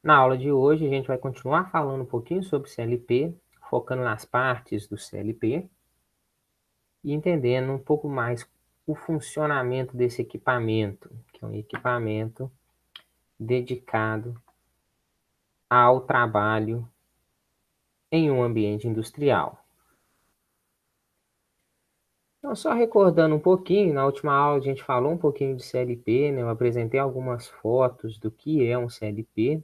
Na aula de hoje, a gente vai continuar falando um pouquinho sobre CLP, focando nas partes do CLP e entendendo um pouco mais o funcionamento desse equipamento, que é um equipamento dedicado ao trabalho em um ambiente industrial. Então, só recordando um pouquinho, na última aula a gente falou um pouquinho de CLP, né? Eu apresentei algumas fotos do que é um CLP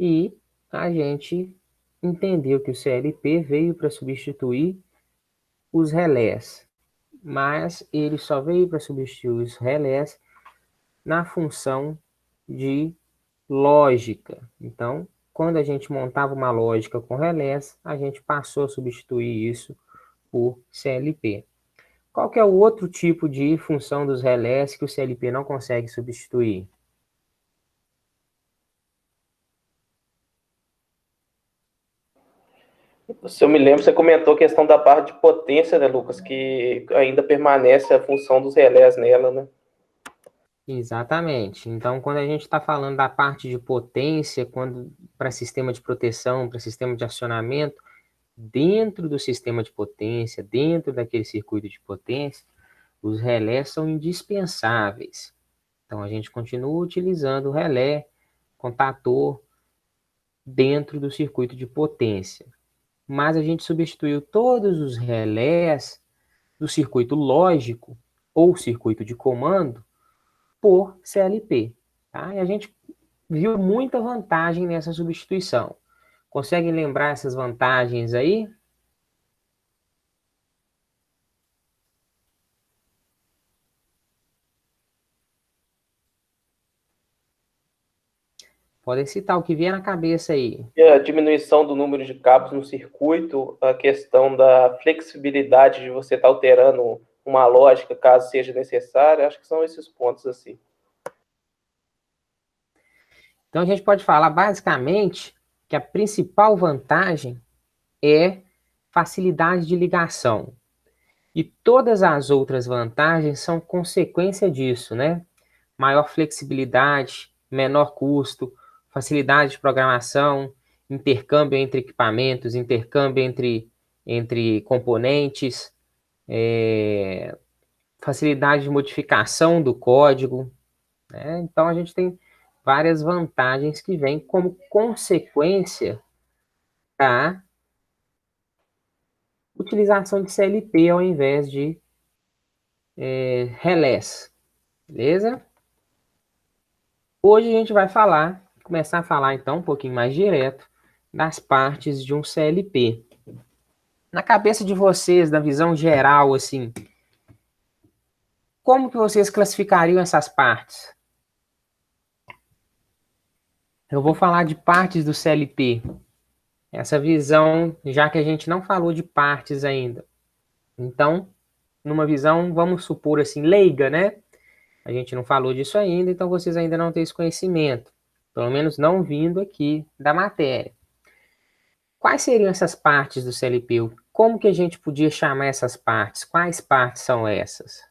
e a gente entendeu que o CLP veio para substituir os relés, mas ele só veio para substituir os relés na função de lógica. Então, quando a gente montava uma lógica com relés, a gente passou a substituir isso por CLP. Qual que é o outro tipo de função dos relés que o CLP não consegue substituir? Se eu me lembro, você comentou a questão da barra de potência, né, Lucas? Que ainda permanece a função dos relés nela, né? Exatamente. Então, quando a gente está falando da parte de potência, quando para sistema de proteção, para sistema de acionamento, dentro do sistema de potência, dentro daquele circuito de potência, os relés são indispensáveis. Então, a gente continua utilizando o relé, contator, dentro do circuito de potência. Mas a gente substituiu todos os relés do circuito lógico ou circuito de comando por CLP. Tá? E a gente viu muita vantagem nessa substituição. Conseguem lembrar essas vantagens aí? Podem citar o que vier na cabeça aí. E a diminuição do número de cabos no circuito, a questão da flexibilidade de você estar alterando uma lógica caso seja necessário, acho que são esses pontos assim. Então a gente pode falar basicamente que a principal vantagem é facilidade de ligação. E todas as outras vantagens são consequência disso, né? Maior flexibilidade, menor custo, facilidade de programação, intercâmbio entre equipamentos, intercâmbio entre componentes, facilidade de modificação do código, né? Então a gente tem várias vantagens que vêm como consequência da utilização de CLP ao invés de relés, beleza? Hoje a gente vai começar a falar então um pouquinho mais direto das partes de um CLP. Na cabeça de vocês, da visão geral, assim, como que vocês classificariam essas partes? Eu vou falar de partes do CLP. Essa visão, já que a gente não falou de partes ainda. Então, numa visão, vamos supor assim, leiga, né? A gente não falou disso ainda, então vocês ainda não têm esse conhecimento. Pelo menos não vindo aqui da matéria. Quais seriam essas partes do CLP? Como que a gente podia chamar essas partes? Quais partes são essas?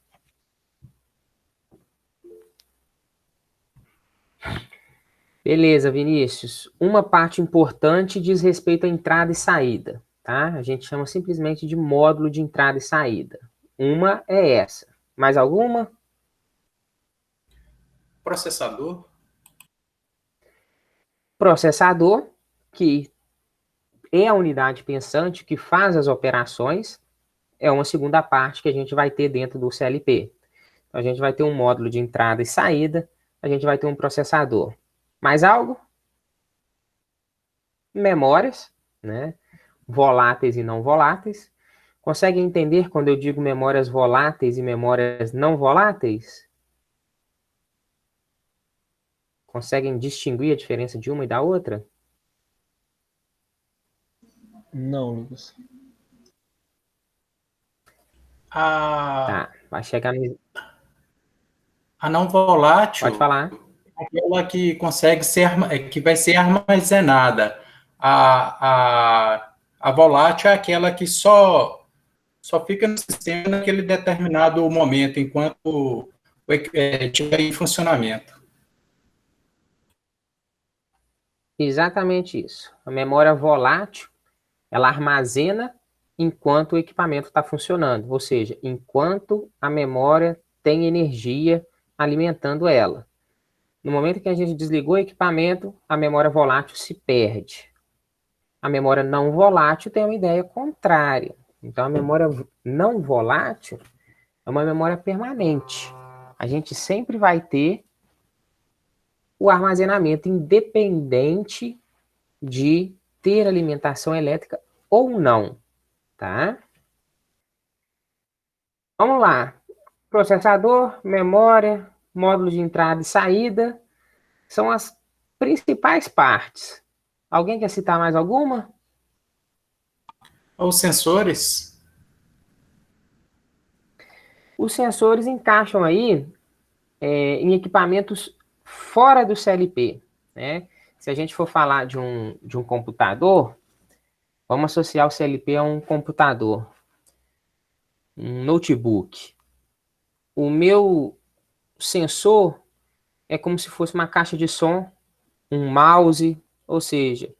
Beleza, Vinícius. Uma parte importante diz respeito à entrada e saída, tá? A gente chama simplesmente de módulo de entrada e saída. Uma é essa. Mais alguma? Processador. Processador, que é a unidade pensante que faz as operações, é uma segunda parte que a gente vai ter dentro do CLP. Então, a gente vai ter um módulo de entrada e saída, a gente vai ter um processador. Mais algo? Memórias, né? Voláteis e não voláteis. Conseguem entender quando eu digo memórias voláteis e memórias não voláteis? Conseguem distinguir a diferença de uma e da outra? Não, Lucas. Tá, vai chegar no... A não volátil, Pode falar. aquela que consegue ser, que vai ser armazenada. A volátil é aquela que só fica no sistema naquele determinado momento, enquanto estiver em funcionamento. Exatamente isso. A memória volátil, ela armazena enquanto o equipamento está funcionando, ou seja, enquanto a memória tem energia alimentando ela. No momento que a gente desligou o equipamento, a memória volátil se perde. A memória não volátil tem uma ideia contrária. Então, a memória não volátil é uma memória permanente. A gente sempre vai ter o armazenamento independente de ter alimentação elétrica ou não, tá? Vamos lá. Processador, memória, módulo de entrada e saída são as principais partes. Alguém quer citar mais alguma? Os sensores, Os sensores encaixam aí em equipamentos fora do CLP, né? Se a gente for falar de um computador, vamos associar o CLP a um computador, um notebook. O meu sensor é como se fosse uma caixa de som, um mouse, ou seja,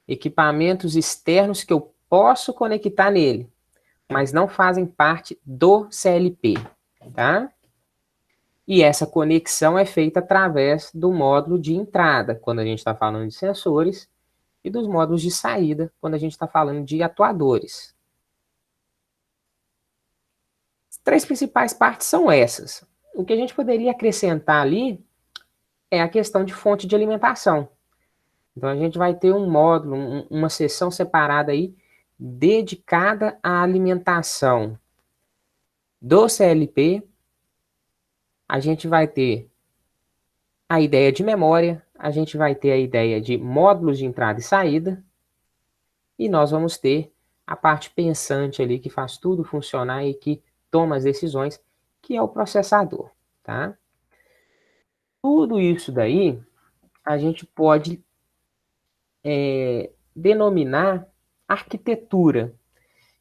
equipamentos externos que eu posso conectar nele, mas não fazem parte do CLP, tá? E essa conexão é feita através do módulo de entrada, quando a gente está falando de sensores, e dos módulos de saída, quando a gente está falando de atuadores. As três principais partes são essas. O que a gente poderia acrescentar ali é a questão de fonte de alimentação. Então, a gente vai ter um módulo, uma seção separada aí, dedicada à alimentação do CLP. A gente vai ter a ideia de memória, a gente vai ter a ideia de módulos de entrada e saída, e nós vamos ter a parte pensante ali, que faz tudo funcionar e que toma as decisões, que é o processador, tá? Tudo isso daí, a gente pode denominar arquitetura.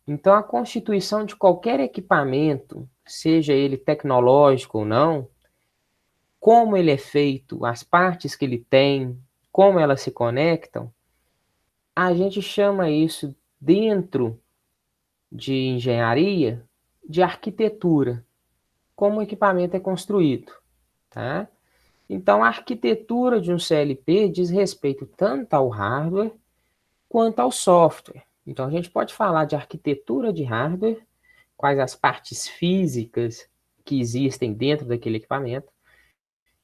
Então, a constituição de qualquer equipamento, seja ele tecnológico ou não, como ele é feito, as partes que ele tem, como elas se conectam, a gente chama isso, dentro de engenharia, de arquitetura, como o equipamento é construído, tá? Então, a arquitetura de um CLP diz respeito tanto ao hardware quanto ao software. Então, a gente pode falar de arquitetura de hardware, quais as partes físicas que existem dentro daquele equipamento,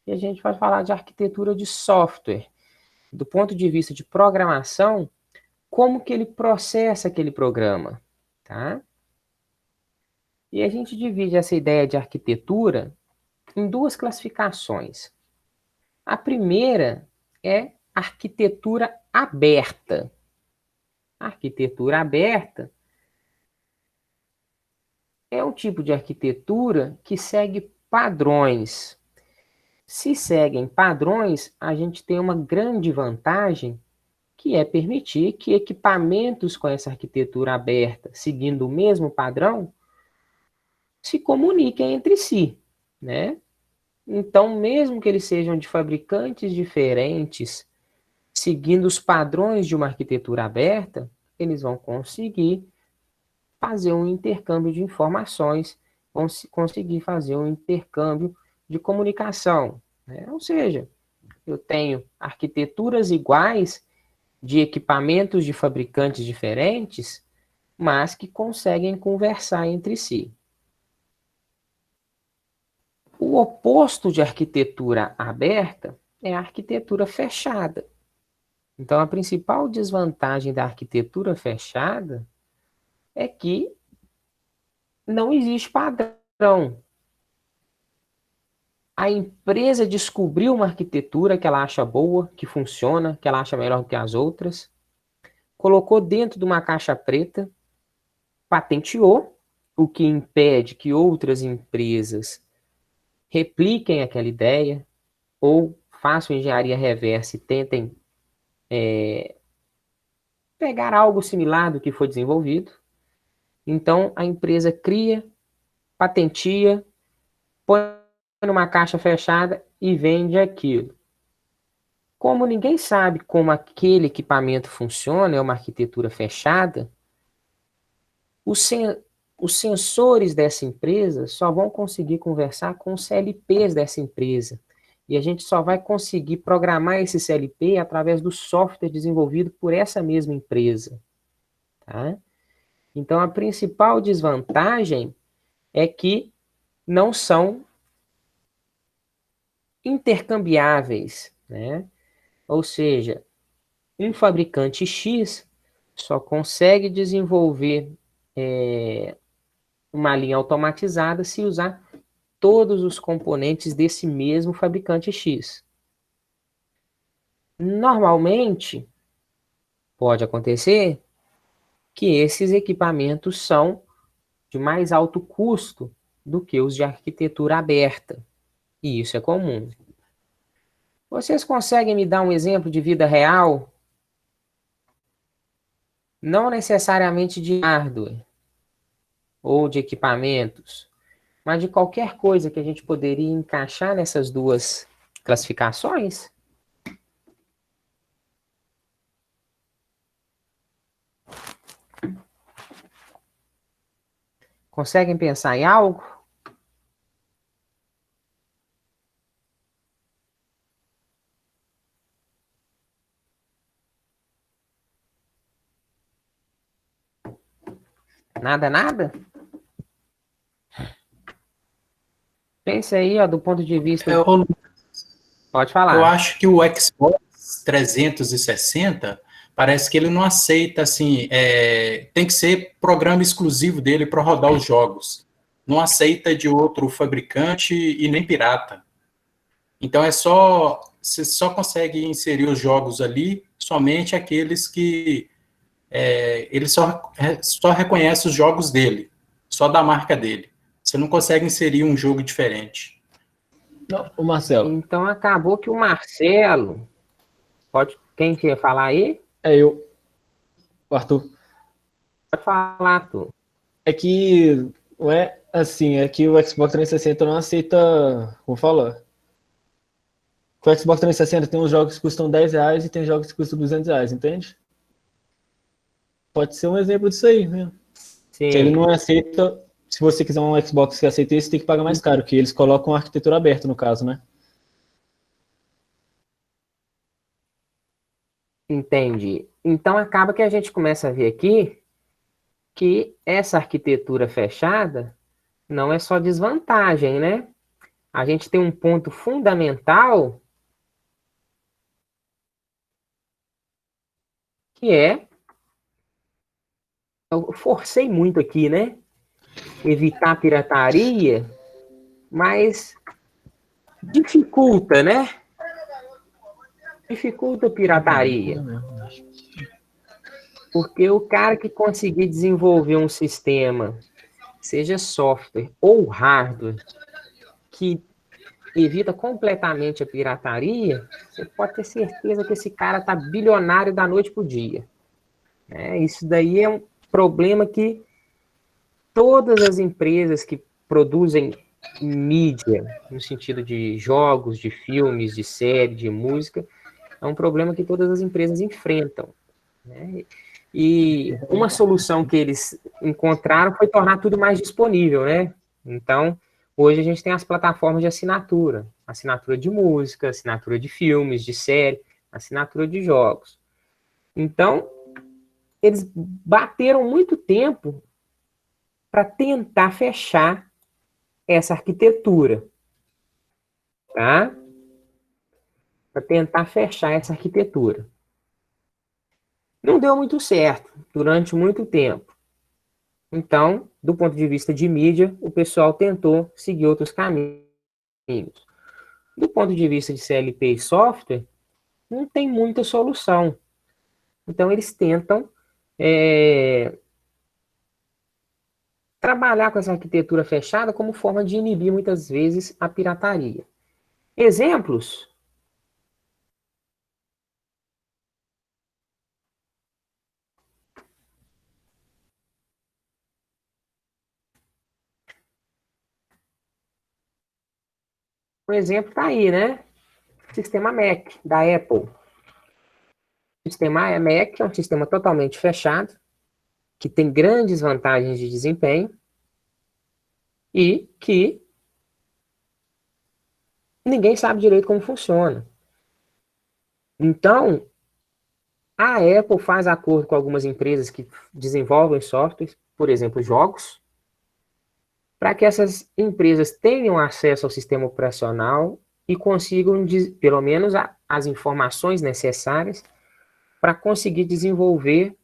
e a gente vai falar de arquitetura de software, do ponto de vista de programação, como que ele processa aquele programa, tá? E a gente divide essa ideia de arquitetura em duas classificações. A primeira é arquitetura aberta. A arquitetura aberta é um tipo de arquitetura que segue padrões. Se seguem padrões, a gente tem uma grande vantagem, que é permitir que equipamentos com essa arquitetura aberta, seguindo o mesmo padrão, se comuniquem entre si, né? Então, mesmo que eles sejam de fabricantes diferentes, seguindo os padrões de uma arquitetura aberta, eles vão conseguir fazer um intercâmbio de informações, vão conseguir fazer um intercâmbio de comunicação, né? Ou seja, eu tenho arquiteturas iguais de equipamentos de fabricantes diferentes, mas que conseguem conversar entre si. O oposto de arquitetura aberta é a arquitetura fechada. Então, a principal desvantagem da arquitetura fechada é que não existe padrão. A empresa descobriu uma arquitetura que ela acha boa, que funciona, que ela acha melhor que as outras, colocou dentro de uma caixa preta, patenteou, o que impede que outras empresas repliquem aquela ideia ou façam engenharia reversa e tentem pegar algo similar do que foi desenvolvido. Então, a empresa cria, patenteia, põe numa caixa fechada e vende aquilo. como ninguém sabe como aquele equipamento funciona, é uma arquitetura fechada, os sensores dessa empresa só vão conseguir conversar com os CLPs dessa empresa. E a gente só vai conseguir programar esse CLP através do software desenvolvido por essa mesma empresa. Tá? Então, a principal desvantagem é que não são intercambiáveis, né? Ou seja, um fabricante X só consegue desenvolver uma linha automatizada se usar todos os componentes desse mesmo fabricante X. Normalmente, pode acontecer que esses equipamentos são de mais alto custo do que os de arquitetura aberta. E isso é comum. Vocês conseguem me dar um exemplo de vida real? Não necessariamente de hardware ou de equipamentos, mas de qualquer coisa que a gente poderia encaixar nessas duas classificações? Conseguem pensar em algo? Nada, nada? Pense aí, ó, do ponto de vista... Pode falar. Eu acho que o Xbox 360 parece que ele não aceita, assim, tem que ser programa exclusivo dele para rodar os jogos. Não aceita de outro fabricante e nem pirata. Então você só consegue inserir os jogos ali somente aqueles que ele só reconhece os jogos dele, só da marca dele. Você não consegue inserir um jogo diferente. Não, o Marcelo. Então acabou que o Marcelo... Quem quer falar aí? É eu, o Arthur. Pode falar, tu. É que não é assim, é que o Xbox 360 não aceita, vou falar. O Xbox 360 tem uns jogos que custam R$10 e tem jogos que custam R$200, entende? Pode ser um exemplo disso aí, né? Que ele Sim. não aceita, se você quiser um Xbox que aceita isso, tem que pagar mais caro, que eles colocam a arquitetura aberta, no caso, né? Entendi. Então acaba que a gente começa a ver aqui que essa arquitetura fechada não é só desvantagem, né? A gente tem um ponto fundamental que é, eu forcei muito aqui, né? Evitar a pirataria, mas dificulta, né? Dificulta a pirataria. Porque o cara que conseguir desenvolver um sistema, seja software ou hardware, que evita completamente a pirataria, você pode ter certeza que esse cara tá bilionário da noite pro dia. Isso daí é um problema que todas as empresas que produzem mídia, no sentido de jogos, de filmes, de série, de música, é um problema que todas as empresas enfrentam. Né? E uma solução que eles encontraram foi tornar tudo mais disponível, né? Então, hoje a gente tem as plataformas de assinatura de música, assinatura de filmes, de série, assinatura de jogos. Então, eles bateram muito tempo para tentar fechar essa arquitetura, tá? Para tentar fechar essa arquitetura. Não deu muito certo durante muito tempo. Então, do ponto de vista de mídia, o pessoal tentou seguir outros caminhos. Do ponto de vista de CLP e software, não tem muita solução. Então, eles tentam trabalhar com essa arquitetura fechada como forma de inibir, muitas vezes, a pirataria. Exemplos? Um exemplo está aí, né? sistema Mac, da Apple. O sistema Mac é um sistema totalmente fechado, que tem grandes vantagens de desempenho e que ninguém sabe direito como funciona. Então, a Apple faz acordo com algumas empresas que desenvolvem softwares, por exemplo, jogos, para que essas empresas tenham acesso ao sistema operacional e consigam, pelo menos, as informações necessárias para conseguir desenvolver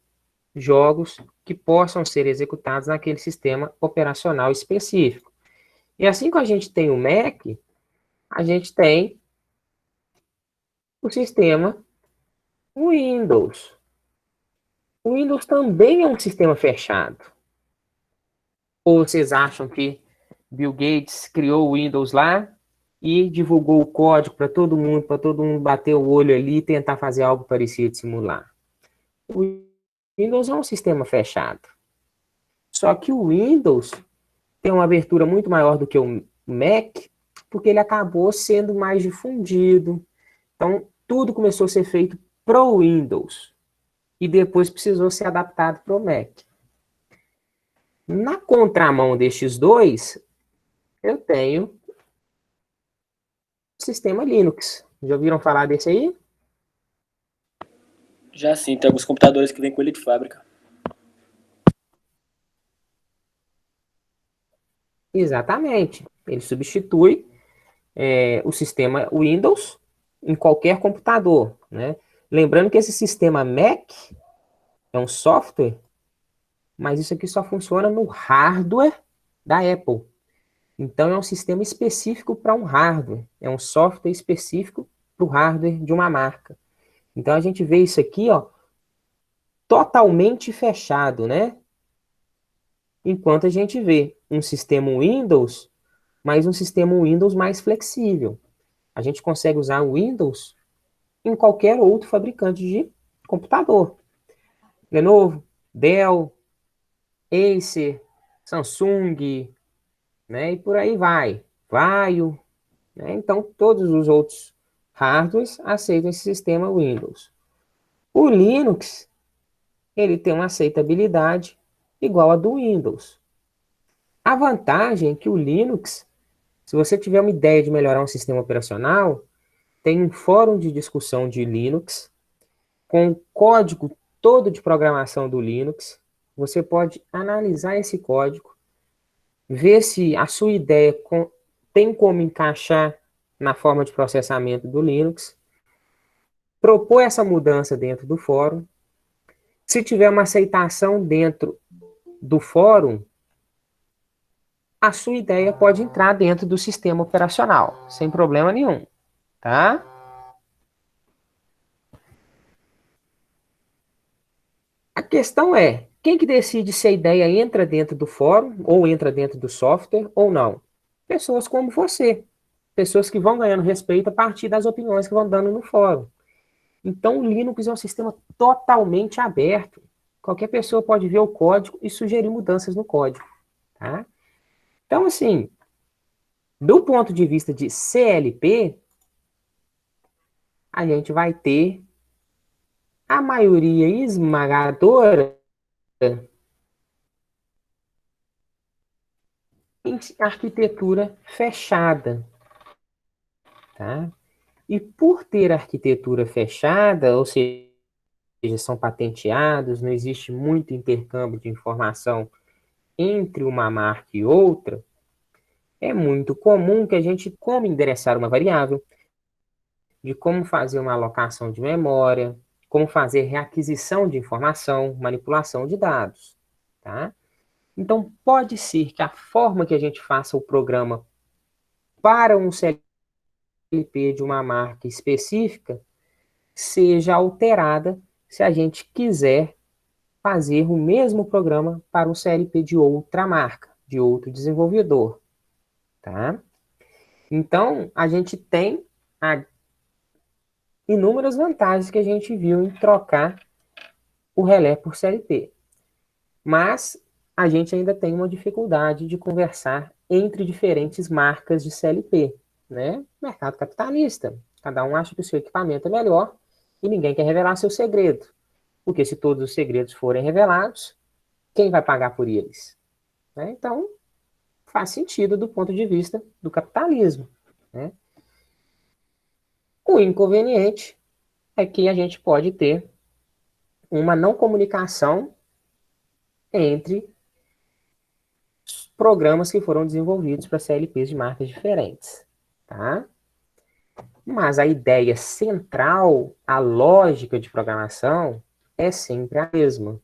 jogos que possam ser executados naquele sistema operacional específico. E assim que a gente tem o Mac, a gente tem o sistema Windows. O Windows também é um sistema fechado. Ou vocês acham que Bill Gates criou o Windows lá e divulgou o código para todo mundo bater o olho ali e tentar fazer algo parecido, simular? O Windows é um sistema fechado. Só que o Windows tem uma abertura muito maior do que o Mac, porque ele acabou sendo mais difundido. Então, tudo começou a ser feito pro Windows e depois precisou ser adaptado para o Mac. Na contramão destes dois, eu tenho o sistema Linux. Já ouviram falar desse aí? Já sim, tem alguns computadores que vêm com ele de fábrica. Exatamente. Ele substitui o sistema Windows em qualquer computador, né? Lembrando que esse sistema Mac é um software, mas isso aqui só funciona no hardware da Apple. Então, é um sistema específico para um hardware. É um software específico para o hardware de uma marca. Então, a gente vê isso aqui, ó, totalmente fechado, né? Enquanto a gente vê um sistema Windows, mas um sistema Windows mais flexível. A gente consegue usar o Windows em qualquer outro fabricante de computador. Lenovo, Dell, Acer, Samsung, né? E por aí vai. Vaio, né? Então, todos os outros hardwares aceitam esse sistema Windows. O Linux, ele tem uma aceitabilidade igual a do Windows. A vantagem é que o Linux, se você tiver uma ideia de melhorar um sistema operacional, tem um fórum de discussão de Linux, com o código todo de programação do Linux. Você pode analisar esse código, ver se a sua ideia tem como encaixar na forma de processamento do Linux, propor essa mudança dentro do fórum. Se tiver uma aceitação dentro do fórum, a sua ideia pode entrar dentro do sistema operacional, sem problema nenhum, tá? A questão é, quem que decide se a ideia entra dentro do fórum, ou entra dentro do software, ou não? Pessoas como você. Pessoas que vão ganhando respeito a partir das opiniões que vão dando no fórum. Então, o Linux é um sistema totalmente aberto. Qualquer pessoa pode ver o código e sugerir mudanças no código, tá? Então, assim, do ponto de vista de CLP, a gente vai ter a maioria esmagadora em arquitetura fechada, tá? E por ter arquitetura fechada, ou seja, são patenteados, não existe muito intercâmbio de informação entre uma marca e outra, é muito comum que a gente, como endereçar uma variável, de como fazer uma alocação de memória, como fazer reaquisição de informação, manipulação de dados, tá? Então, pode ser que a forma que a gente faça o programa para um CLP de uma marca específica seja alterada se a gente quiser fazer o mesmo programa para um CLP de outra marca, de outro desenvolvedor, tá? Então, a gente tem inúmeras vantagens que a gente viu em trocar o relé por CLP. Mas a gente ainda tem uma dificuldade de conversar entre diferentes marcas de CLP, né? Mercado capitalista. Cada um acha que o seu equipamento é melhor e ninguém quer revelar seu segredo. Porque se todos os segredos forem revelados, quem vai pagar por eles? Né? Então, faz sentido do ponto de vista do capitalismo. Né? O inconveniente é que a gente pode ter uma não comunicação entre os programas que foram desenvolvidos para CLPs de marcas diferentes. Tá? Mas a ideia central, a lógica de programação, é sempre a mesma.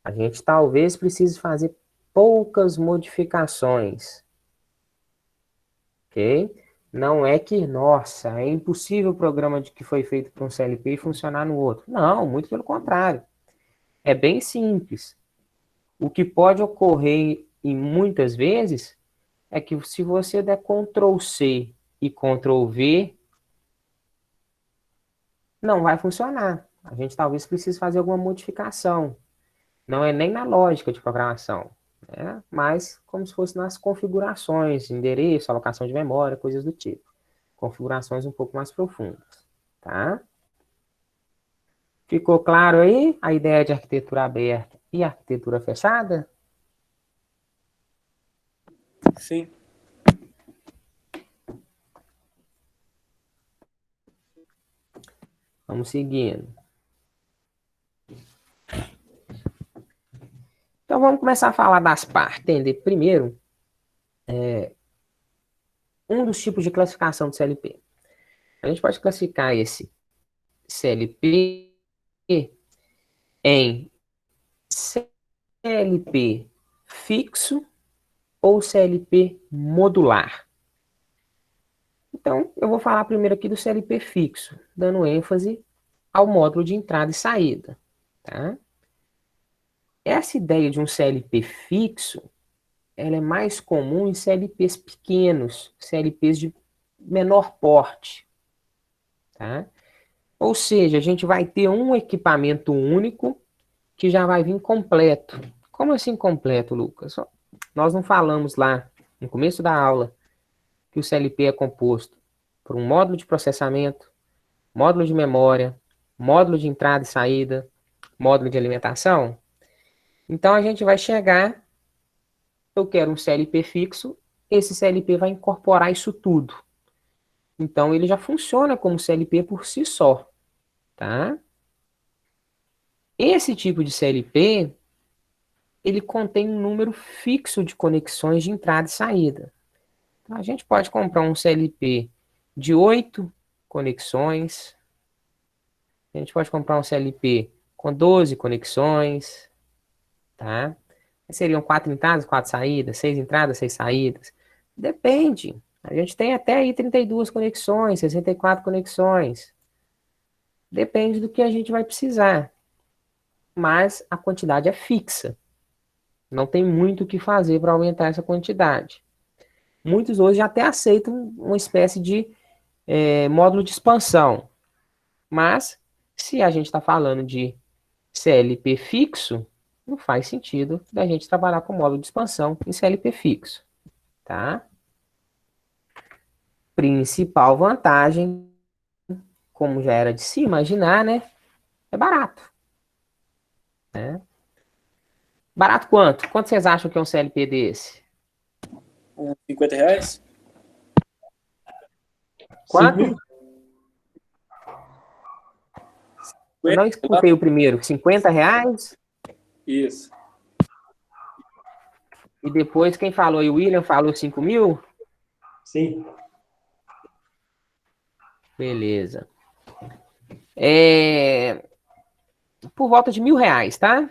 A gente talvez precise fazer poucas modificações. Ok? Não é que, nossa, é impossível o programa que foi feito para um CLP funcionar no outro. Não, muito pelo contrário. É bem simples. O que pode ocorrer, e muitas vezes, é que se você der Ctrl+C e Ctrl+V, não vai funcionar. A gente talvez precise fazer alguma modificação. Não é nem na lógica de programação, né? Mas como se fosse nas configurações, endereço, alocação de memória, coisas do tipo. Configurações um pouco mais profundas, tá? Ficou claro aí a ideia de arquitetura aberta e arquitetura fechada? Sim. Vamos seguindo. Então vamos começar a falar das partes. Entender primeiro um dos tipos de classificação do CLP. A gente pode classificar esse CLP em CLP fixo ou CLP modular. Então, eu vou falar primeiro aqui do CLP fixo, dando ênfase ao módulo de entrada e saída. Tá? Essa ideia de um CLP fixo, ela é mais comum em CLPs pequenos, CLPs de menor porte. Tá? Ou seja, a gente vai ter um equipamento único que já vai vir completo. Como assim completo, Lucas? Nós não falamos lá no começo da aula que o CLP é composto por um módulo de processamento, módulo de memória, módulo de entrada e saída, módulo de alimentação? Então a gente vai chegar, eu quero um CLP fixo, esse CLP vai incorporar isso tudo. Então ele já funciona como CLP por si só, tá? Esse tipo de CLP, ele contém um número fixo de conexões de entrada e saída. Então, a gente pode comprar um CLP de 8 conexões, a gente pode comprar um CLP com 12 conexões, tá? Seriam 4 entradas, 4 saídas, 6 entradas, 6 saídas. Depende. A gente tem até aí 32 conexões, 64 conexões. Depende do que a gente vai precisar. Mas a quantidade é fixa. Não tem muito o que fazer para aumentar essa quantidade. Muitos hoje até aceitam uma espécie de módulo de expansão. Mas, se a gente está falando de CLP fixo, não faz sentido da gente trabalhar com módulo de expansão em CLP fixo. Tá? Principal vantagem, como já era de se imaginar, né? É barato. Né? Barato quanto? Quanto vocês acham que é um CLP desse? Uns R$50? Quanto? Eu não escutei o primeiro. R$50? Isso. E depois quem falou? E o William falou 5 mil? Sim. Beleza. Por volta de R$1.000, tá?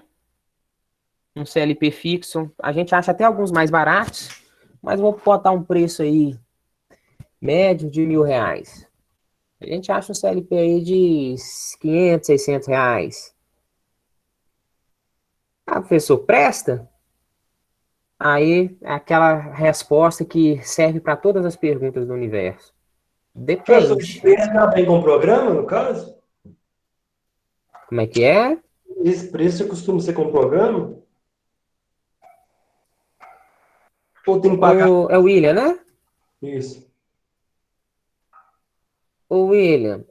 Um CLP fixo. A gente acha até alguns mais baratos, mas vou botar um preço aí médio de R$1.000. A gente acha um CLP aí de R$500, R$600. Ah, professor, presta? Aí, aquela resposta que serve para todas as perguntas do universo. Professor, Depende. esse preço está bem com o programa, no caso? Como é que é? Esse preço costuma ser com programa? Ou tem que pagar? É o William, né? Isso. Ô, William,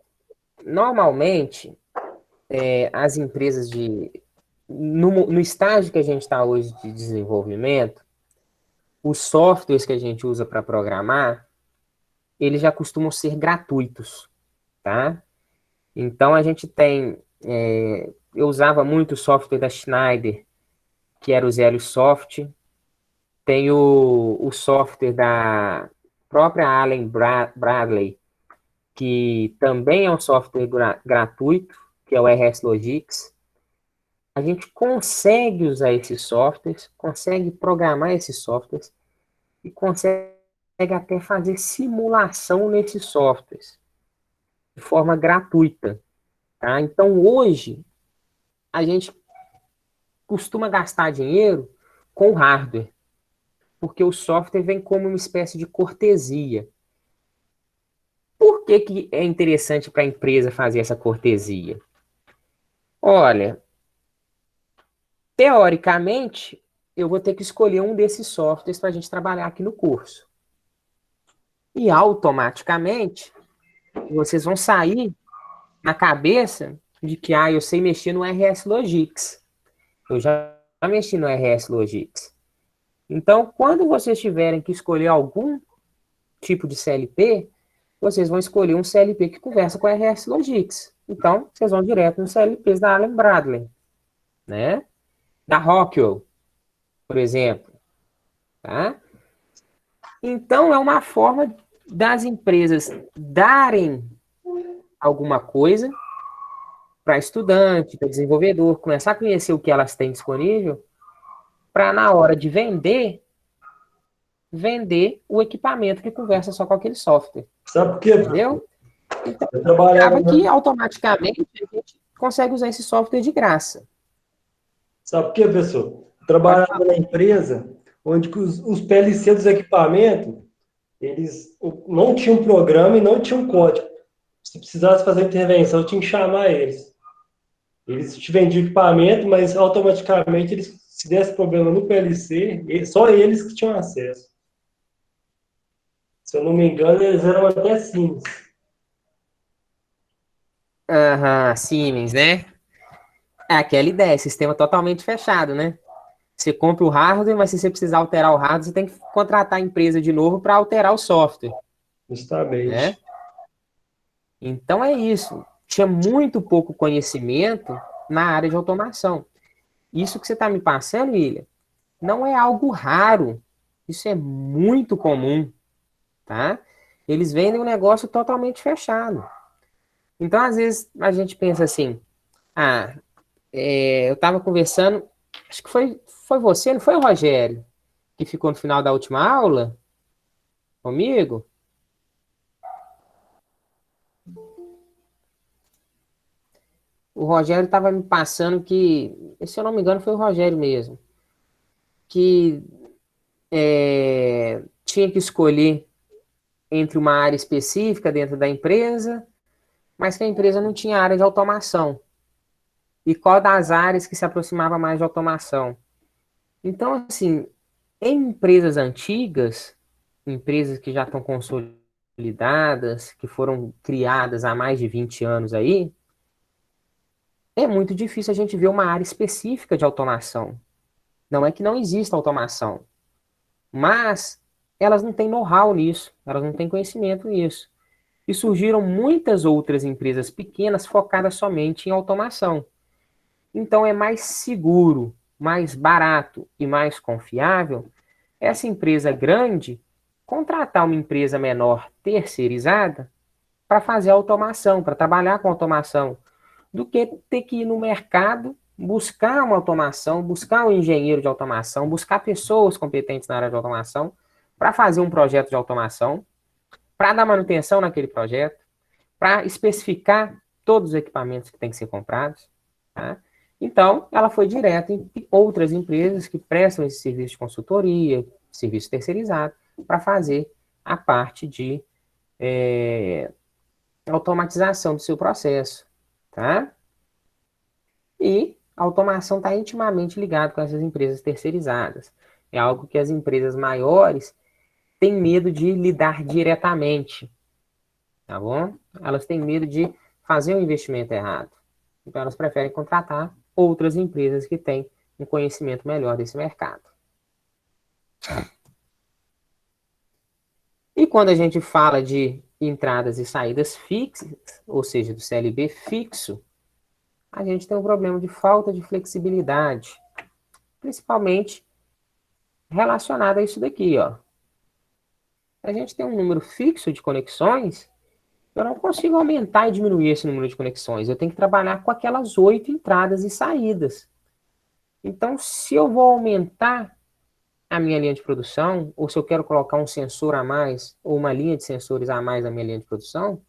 normalmente, as empresas no estágio que a gente está hoje de desenvolvimento, os softwares que a gente usa para programar, eles já costumam ser gratuitos, tá? Então, a gente tem... eu usava muito o software da Schneider, que era o ZeroSoft. Tem o software da própria Allen Bradley, que também é um software gratuito, que é o RS Logix. A gente consegue usar esses softwares, consegue programar esses softwares e consegue até fazer simulação nesses softwares de forma gratuita, tá? Então, hoje, a gente costuma gastar dinheiro com hardware, porque o software vem como uma espécie de cortesia. Por que que é interessante para a empresa fazer essa cortesia? Olha, teoricamente, eu vou ter que escolher um desses softwares para a gente trabalhar aqui no curso. E automaticamente, vocês vão sair na cabeça de que, eu sei mexer no RS Logix. Eu já mexi no RS Logix. Então, quando vocês tiverem que escolher algum tipo de CLP, vocês vão escolher um CLP que conversa com o RS Logix. Então, vocês vão direto nos CLPs da Allen Bradley, né? Da Rockwell, por exemplo, tá? Então, é uma forma das empresas darem alguma coisa para estudante, para desenvolvedor, começar a conhecer o que elas têm disponível, para na hora de vender o equipamento que conversa só com aquele software. Sabe por quê? Entendeu? Então, Eu trabalhava acaba que automaticamente a gente consegue usar esse software de graça. Sabe por quê, professor? Eu trabalhava na empresa onde que os PLC dos equipamentos, eles não tinham programa e não tinham código. Se precisasse fazer intervenção, eu tinha que chamar eles. Eles te vendiam equipamento, mas automaticamente, se desse problema no PLC, só eles que tinham acesso. Se eu não me engano, eles eram até Siemens. Aham, Siemens, né? É aquela ideia, sistema totalmente fechado, né? Você compra o hardware, mas se você precisar alterar o hardware, você tem que contratar a empresa de novo para alterar o software, Justamente. né? Então é isso. Tinha muito pouco conhecimento na área de automação. Isso que você está me passando, William, não é algo raro. Isso é muito comum, tá? Eles vendem um negócio totalmente fechado. Então, às vezes, a gente pensa assim, eu estava conversando, acho que foi você, não foi o Rogério, que ficou no final da última aula comigo? O Rogério estava me passando que, se eu não me engano, foi o Rogério mesmo, que tinha que escolher entre uma área específica dentro da empresa, mas que a empresa não tinha área de automação. E qual das áreas que se aproximava mais de automação. Então, assim, em empresas antigas, empresas que já estão consolidadas, que foram criadas há mais de 20 anos aí, é muito difícil a gente ver uma área específica de automação. Não é que não exista automação, mas elas não têm know-how nisso, elas não têm conhecimento nisso. E surgiram muitas outras empresas pequenas focadas somente em automação. Então é mais seguro, mais barato e mais confiável essa empresa grande contratar uma empresa menor terceirizada para fazer automação, para trabalhar com automação, do que ter que ir no mercado buscar uma automação, buscar um engenheiro de automação, buscar pessoas competentes na área de automação para fazer um projeto de automação, para dar manutenção naquele projeto, para especificar todos os equipamentos que têm que ser comprados, tá? Então, ela foi direto em outras empresas que prestam esse serviço de consultoria, serviço terceirizado, para fazer a parte de automatização do seu processo, tá? E a automação está intimamente ligada com essas empresas terceirizadas. É algo que as empresas maiores têm medo de lidar diretamente, tá bom? Elas têm medo de fazer um investimento errado. Então, elas preferem contratar outras empresas que têm um conhecimento melhor desse mercado. E quando a gente fala de entradas e saídas fixas, ou seja, do CLB fixo, a gente tem um problema de falta de flexibilidade, principalmente relacionado a isso daqui, ó. A gente tem um número fixo de conexões, eu não consigo aumentar e diminuir esse número de conexões. Eu tenho que trabalhar com aquelas 8 entradas e saídas. Então, se eu vou aumentar a minha linha de produção, ou se eu quero colocar um sensor a mais, ou uma linha de sensores a mais na minha linha de produção,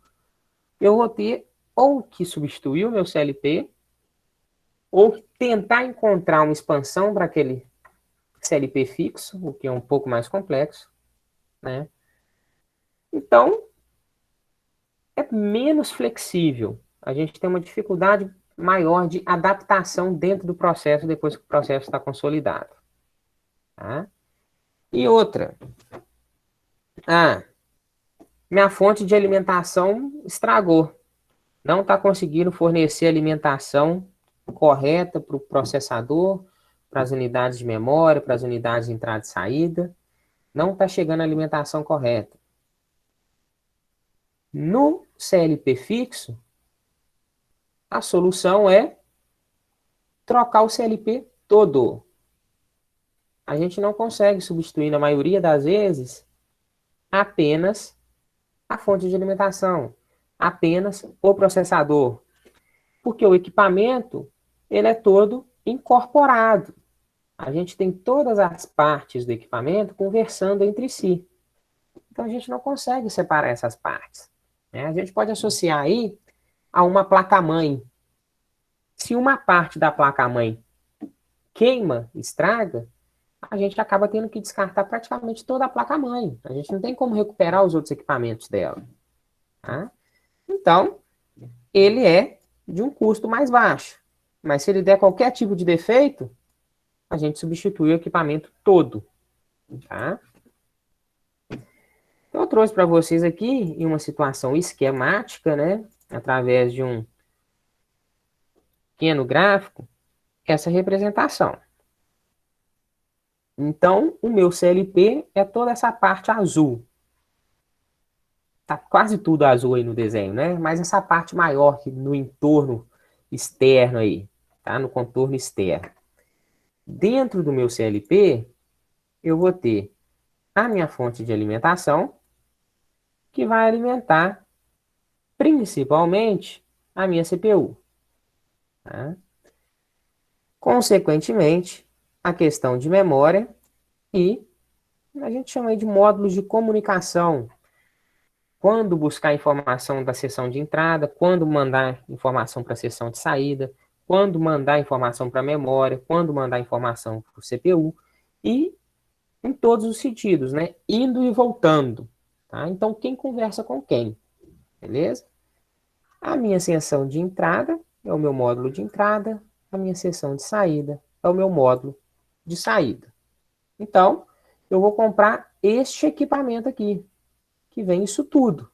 eu vou ter ou que substituir o meu CLP, ou tentar encontrar uma expansão para aquele CLP fixo, o que é um pouco mais complexo, né? Então, é menos flexível. A gente tem uma dificuldade maior de adaptação dentro do processo depois que o processo está consolidado. Tá? E outra. Minha fonte de alimentação estragou. Não está conseguindo fornecer alimentação correta para o processador, para as unidades de memória, para as unidades de entrada e saída. Não está chegando a alimentação correta. No CLP fixo, a solução é trocar o CLP todo. A gente não consegue substituir, na maioria das vezes, apenas a fonte de alimentação, apenas o processador. Porque o equipamento, ele é todo incorporado. A gente tem todas as partes do equipamento conversando entre si. Então, a gente não consegue separar essas partes. Né? A gente pode associar aí a uma placa-mãe. Se uma parte da placa-mãe queima, estraga, a gente acaba tendo que descartar praticamente toda a placa-mãe. A gente não tem como recuperar os outros equipamentos dela. Tá? Então, ele é de um custo mais baixo. Mas se ele der qualquer tipo de defeito, a gente substitui o equipamento todo. Tá? Então, eu trouxe para vocês aqui, em uma situação esquemática, né, através de um pequeno gráfico, essa representação. Então, o meu CLP é toda essa parte azul. Tá quase tudo azul aí no desenho, né? Mas essa parte maior que no entorno externo aí, tá? No contorno externo. Dentro do meu CLP, eu vou ter a minha fonte de alimentação, que vai alimentar principalmente a minha CPU. Tá? Consequentemente, a questão de memória e a gente chama aí de módulos de comunicação. Quando buscar informação da seção de entrada, quando mandar informação para a seção de saída, quando mandar informação para a memória, quando mandar informação para o CPU, e em todos os sentidos, né? Indo e voltando. Tá? Então, quem conversa com quem? Beleza? A minha seção de entrada é o meu módulo de entrada, a minha seção de saída é o meu módulo de saída. Então, eu vou comprar este equipamento aqui, que vem isso tudo.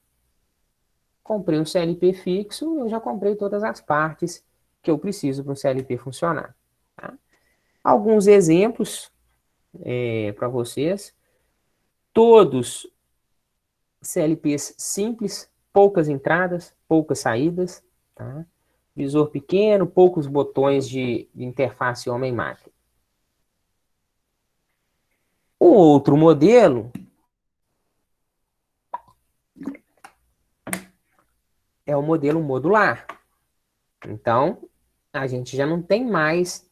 Comprei um CLP fixo, eu já comprei todas as partes que eu preciso para um CLP funcionar. Tá? Alguns exemplos para vocês. Todos CLPs simples, poucas entradas, poucas saídas. Tá? Visor pequeno, poucos botões de interface homem-máquina. O outro modelo é o modelo modular. Então, a gente já não tem mais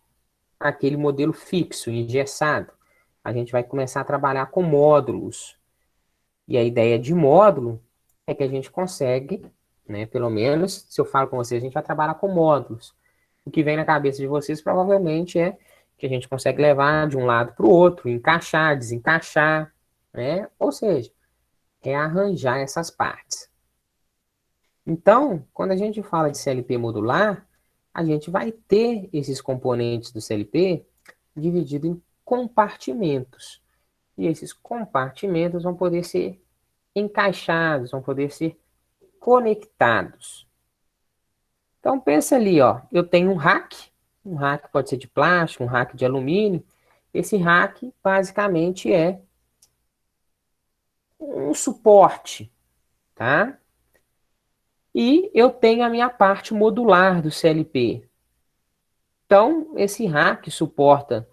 aquele modelo fixo, engessado. A gente vai começar a trabalhar com módulos. E a ideia de módulo é que a gente consegue, né, pelo menos, se eu falo com vocês, a gente vai trabalhar com módulos. O que vem na cabeça de vocês provavelmente é que a gente consegue levar de um lado para o outro, encaixar, desencaixar, né? Ou seja, é arranjar essas partes. Então, quando a gente fala de CLP modular, a gente vai ter esses componentes do CLP dividido em compartimentos. E esses compartimentos vão poder ser encaixados, vão poder ser conectados. Então, pensa ali, ó, eu tenho um rack pode ser de plástico, um rack de alumínio. Esse rack, basicamente, é um suporte, tá? E eu tenho a minha parte modular do CLP. Então, esse rack suporta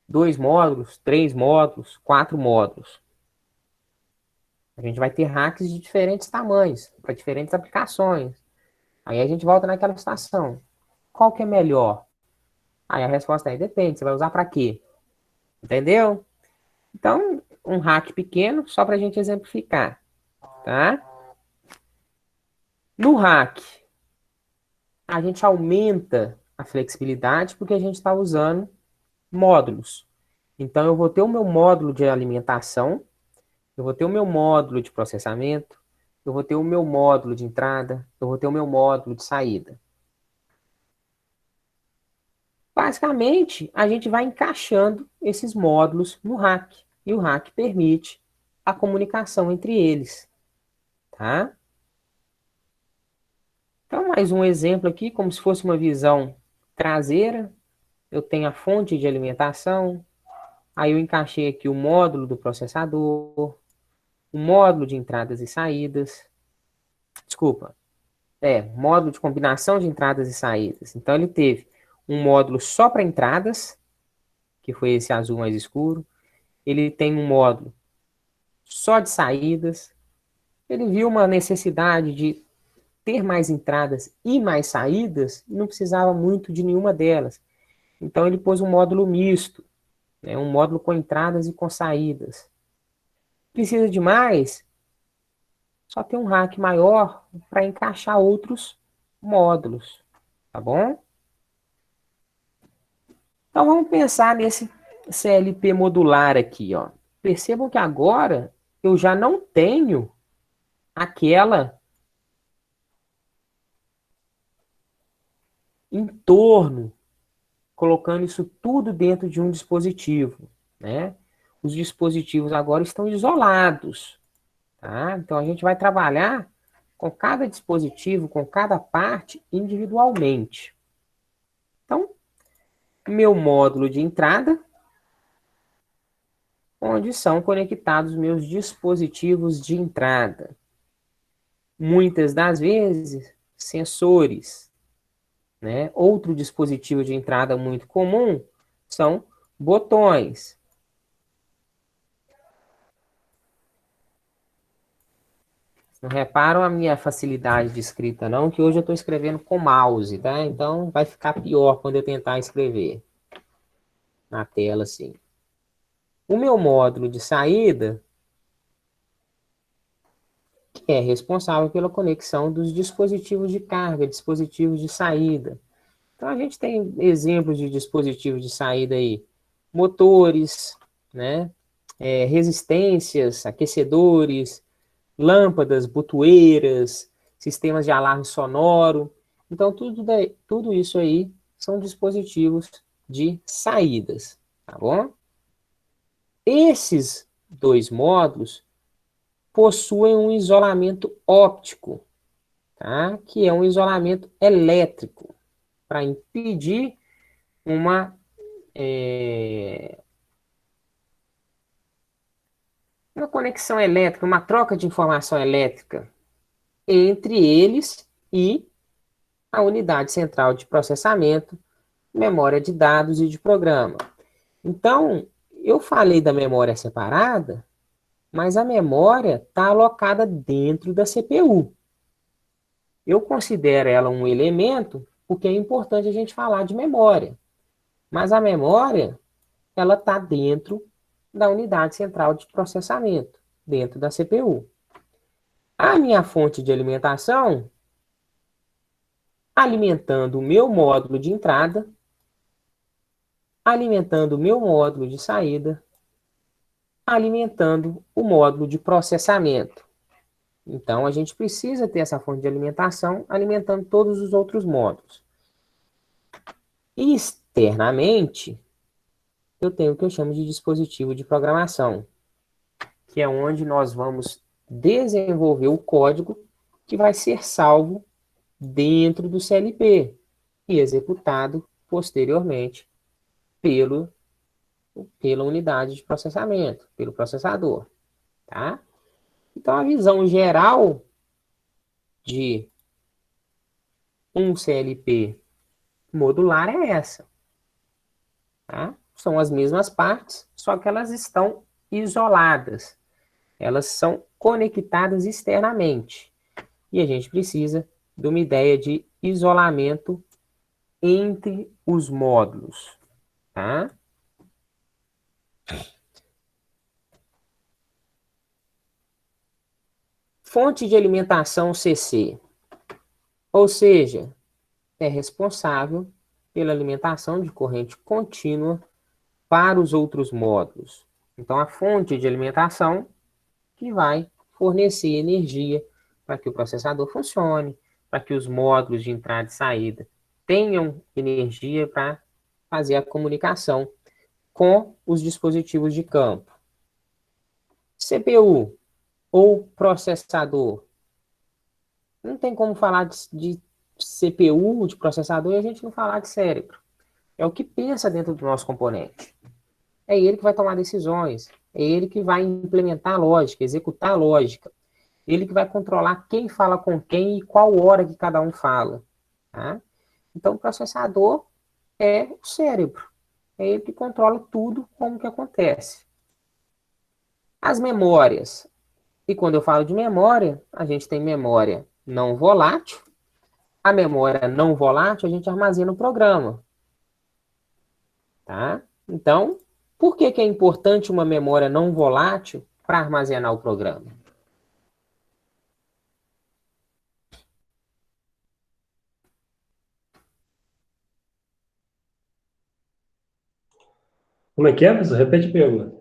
2 módulos, 3 módulos, 4 módulos. A gente vai ter racks de diferentes tamanhos, para diferentes aplicações. Aí a gente volta naquela situação. Qual que é melhor? Aí a resposta é, depende, você vai usar para quê? Entendeu? Então, um rack pequeno, só para a gente exemplificar, tá? No rack, a gente aumenta a flexibilidade porque a gente está usando módulos. Então, eu vou ter o meu módulo de alimentação, eu vou ter o meu módulo de processamento, eu vou ter o meu módulo de entrada, eu vou ter o meu módulo de saída. Basicamente, a gente vai encaixando esses módulos no rack. E o rack permite a comunicação entre eles. Tá? Então, mais um exemplo aqui, como se fosse uma visão traseira. Eu tenho a fonte de alimentação. Aí eu encaixei aqui o módulo do processador, o módulo de entradas e saídas. Desculpa. Módulo de combinação de entradas e saídas. Então, ele teve um módulo só para entradas, que foi esse azul mais escuro. Ele tem um módulo só de saídas. Ele viu uma necessidade de ter mais entradas e mais saídas, e não precisava muito de nenhuma delas. Então, ele pôs um módulo misto, né, um módulo com entradas e com saídas. Precisa de mais? Só tem um rack maior para encaixar outros módulos, tá bom? Então, vamos pensar nesse CLP modular aqui, ó. Percebam que agora eu já não tenho aquela em torno, colocando isso tudo dentro de um dispositivo, né? Os dispositivos agora estão isolados, tá? Então, a gente vai trabalhar com cada dispositivo, com cada parte individualmente. Então, meu módulo de entrada, onde são conectados meus dispositivos de entrada. Muitas das vezes, sensores, né? Outro dispositivo de entrada muito comum são botões. Não reparam a minha facilidade de escrita, não, que hoje eu estou escrevendo com mouse, tá? Então vai ficar pior quando eu tentar escrever na tela assim. O meu módulo de saída, que é responsável pela conexão dos dispositivos de carga, dispositivos de saída. Então a gente tem exemplos de dispositivos de saída aí, motores, né? Resistências, aquecedores, lâmpadas, botoeiras, sistemas de alarme sonoro. Então, tudo isso aí são dispositivos de saídas, tá bom? Esses dois módulos possuem um isolamento óptico, tá? Que é um isolamento elétrico, para impedir uma conexão elétrica, uma troca de informação elétrica entre eles e a unidade central de processamento, memória de dados e de programa. Então, eu falei da memória separada, mas a memória está alocada dentro da CPU. Eu considero ela um elemento porque é importante a gente falar de memória. Mas a memória, ela está dentro da unidade central de processamento, dentro da CPU. A minha fonte de alimentação, alimentando o meu módulo de entrada, alimentando o meu módulo de saída, alimentando o módulo de processamento. Então, a gente precisa ter essa fonte de alimentação alimentando todos os outros módulos. Externamente, eu tenho o que eu chamo de dispositivo de programação, que é onde nós vamos desenvolver o código que vai ser salvo dentro do CLP e executado posteriormente pela unidade de processamento, pelo processador, tá? Então, a visão geral de um CLP modular é essa, tá? São as mesmas partes, só que elas estão isoladas. Elas são conectadas externamente. E a gente precisa de uma ideia de isolamento entre os módulos, tá? Fonte de alimentação CC, ou seja, é responsável pela alimentação de corrente contínua para os outros módulos. Então, a fonte de alimentação que vai fornecer energia para que o processador funcione, para que os módulos de entrada e saída tenham energia para fazer a comunicação com os dispositivos de campo. CPU ou processador. Não tem como falar de CPU, de processador, e a gente não falar de cérebro. É o que pensa dentro do nosso componente. É ele que vai tomar decisões. É ele que vai implementar a lógica, executar a lógica. Ele que vai controlar quem fala com quem e qual hora que cada um fala. Tá? Então, o processador é o cérebro. É ele que controla tudo como que acontece. As memórias. E quando eu falo de memória, a gente tem memória não volátil. A memória não volátil, a gente armazena o programa. Tá? Então, por que é importante uma memória não volátil para armazenar o programa? Como é que é, professor? Repete a pergunta.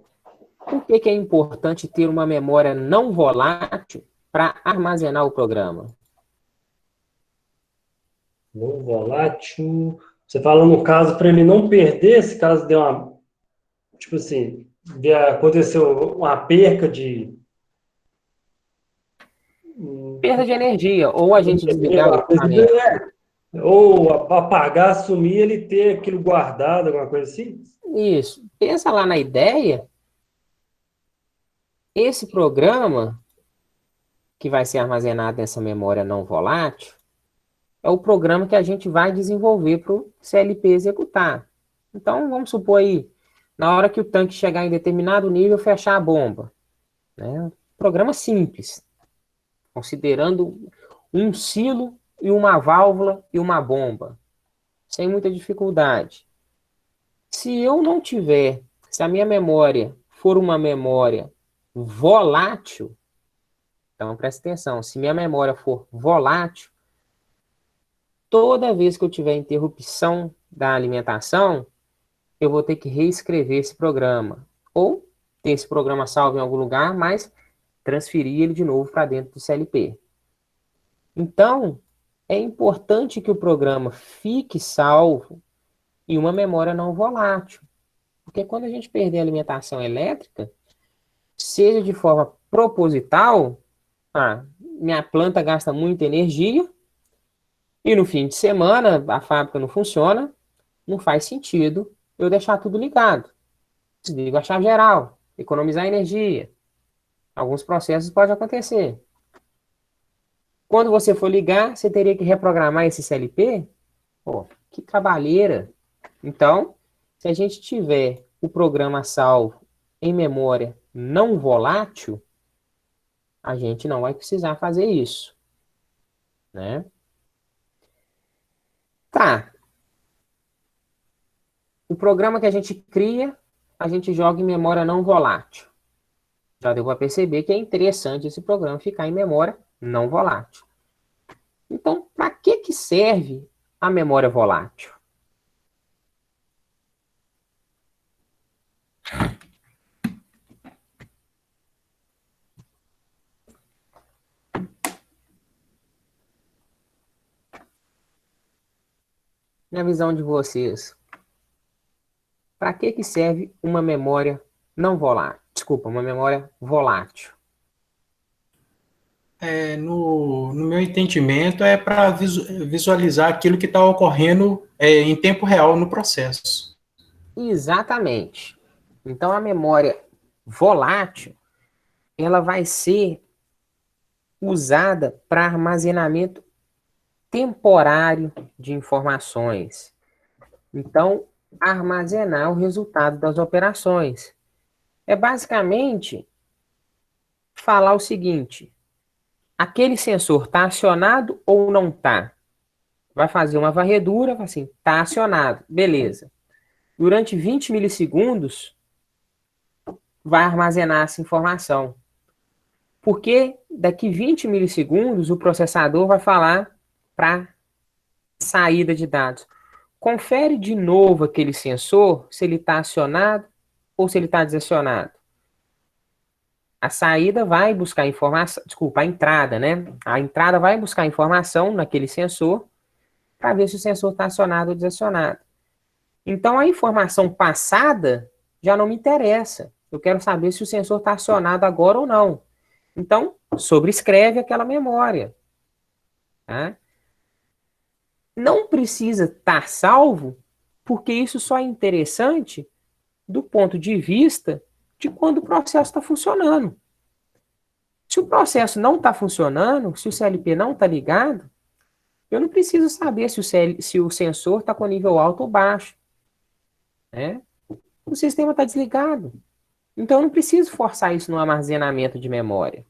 Por que é importante ter uma memória não volátil para armazenar o programa? Não volátil. Você fala no caso para ele não perder, se caso der uma. Tipo assim, aconteceu uma perca de. Perda de energia, ou a gente desligar o equipamento. Ou apagar, sumir, ele ter aquilo guardado, alguma coisa assim? Isso. Pensa lá na ideia. Esse programa que vai ser armazenado nessa memória não volátil é o programa que a gente vai desenvolver para o CLP executar. Então, vamos supor aí, na hora que o tanque chegar em determinado nível, fechar a bomba. Né? Programa simples, considerando um silo e uma válvula e uma bomba, sem muita dificuldade. Se eu não tiver, se a minha memória for uma memória volátil, então presta atenção, se minha memória for volátil, toda vez que eu tiver interrupção da alimentação, eu vou ter que reescrever esse programa. Ou ter esse programa salvo em algum lugar, mas transferir ele de novo para dentro do CLP. Então, é importante que o programa fique salvo em uma memória não volátil. Porque quando a gente perder a alimentação elétrica, seja de forma proposital, minha planta gasta muita energia, e no fim de semana a fábrica não funciona, não faz sentido eu deixar tudo ligado. Desligo a chave geral, economizar energia. Alguns processos podem acontecer. Quando você for ligar, você teria que reprogramar esse CLP? Pô, que trabalheira. Então, se a gente tiver o programa salvo em memória não volátil, a gente não vai precisar fazer isso. Né? Tá. O programa que a gente cria, a gente joga em memória não volátil. Já deu para perceber que é interessante esse programa ficar em memória não volátil. Então, para que serve a memória volátil? Na visão de vocês, para que serve uma memória não volátil? Desculpa, uma memória volátil. No meu entendimento, é para visualizar aquilo que está ocorrendo em tempo real no processo. Exatamente. Então, a memória volátil, ela vai ser usada para armazenamento temporário de informações. Então, armazenar o resultado das operações. É basicamente falar o seguinte: aquele sensor está acionado ou não está? Vai fazer uma varredura, fala assim, está acionado, beleza. Durante 20 milissegundos, vai armazenar essa informação. Porque daqui 20 milissegundos, o processador vai falar para saída de dados. Confere de novo aquele sensor, se ele está acionado ou se ele está desacionado. A saída vai buscar informação, desculpa, a entrada, né? A entrada vai buscar informação naquele sensor para ver se o sensor está acionado ou desacionado. Então, a informação passada já não me interessa. Eu quero saber se o sensor está acionado agora ou não. Então, sobrescreve aquela memória. Tá? Não precisa estar salvo, porque isso só é interessante do ponto de vista de quando o processo está funcionando. Se o processo não está funcionando, se o CLP não está ligado, eu não preciso saber se o sensor está com nível alto ou baixo. Né? O sistema está desligado. Então, eu não preciso forçar isso no armazenamento de memória.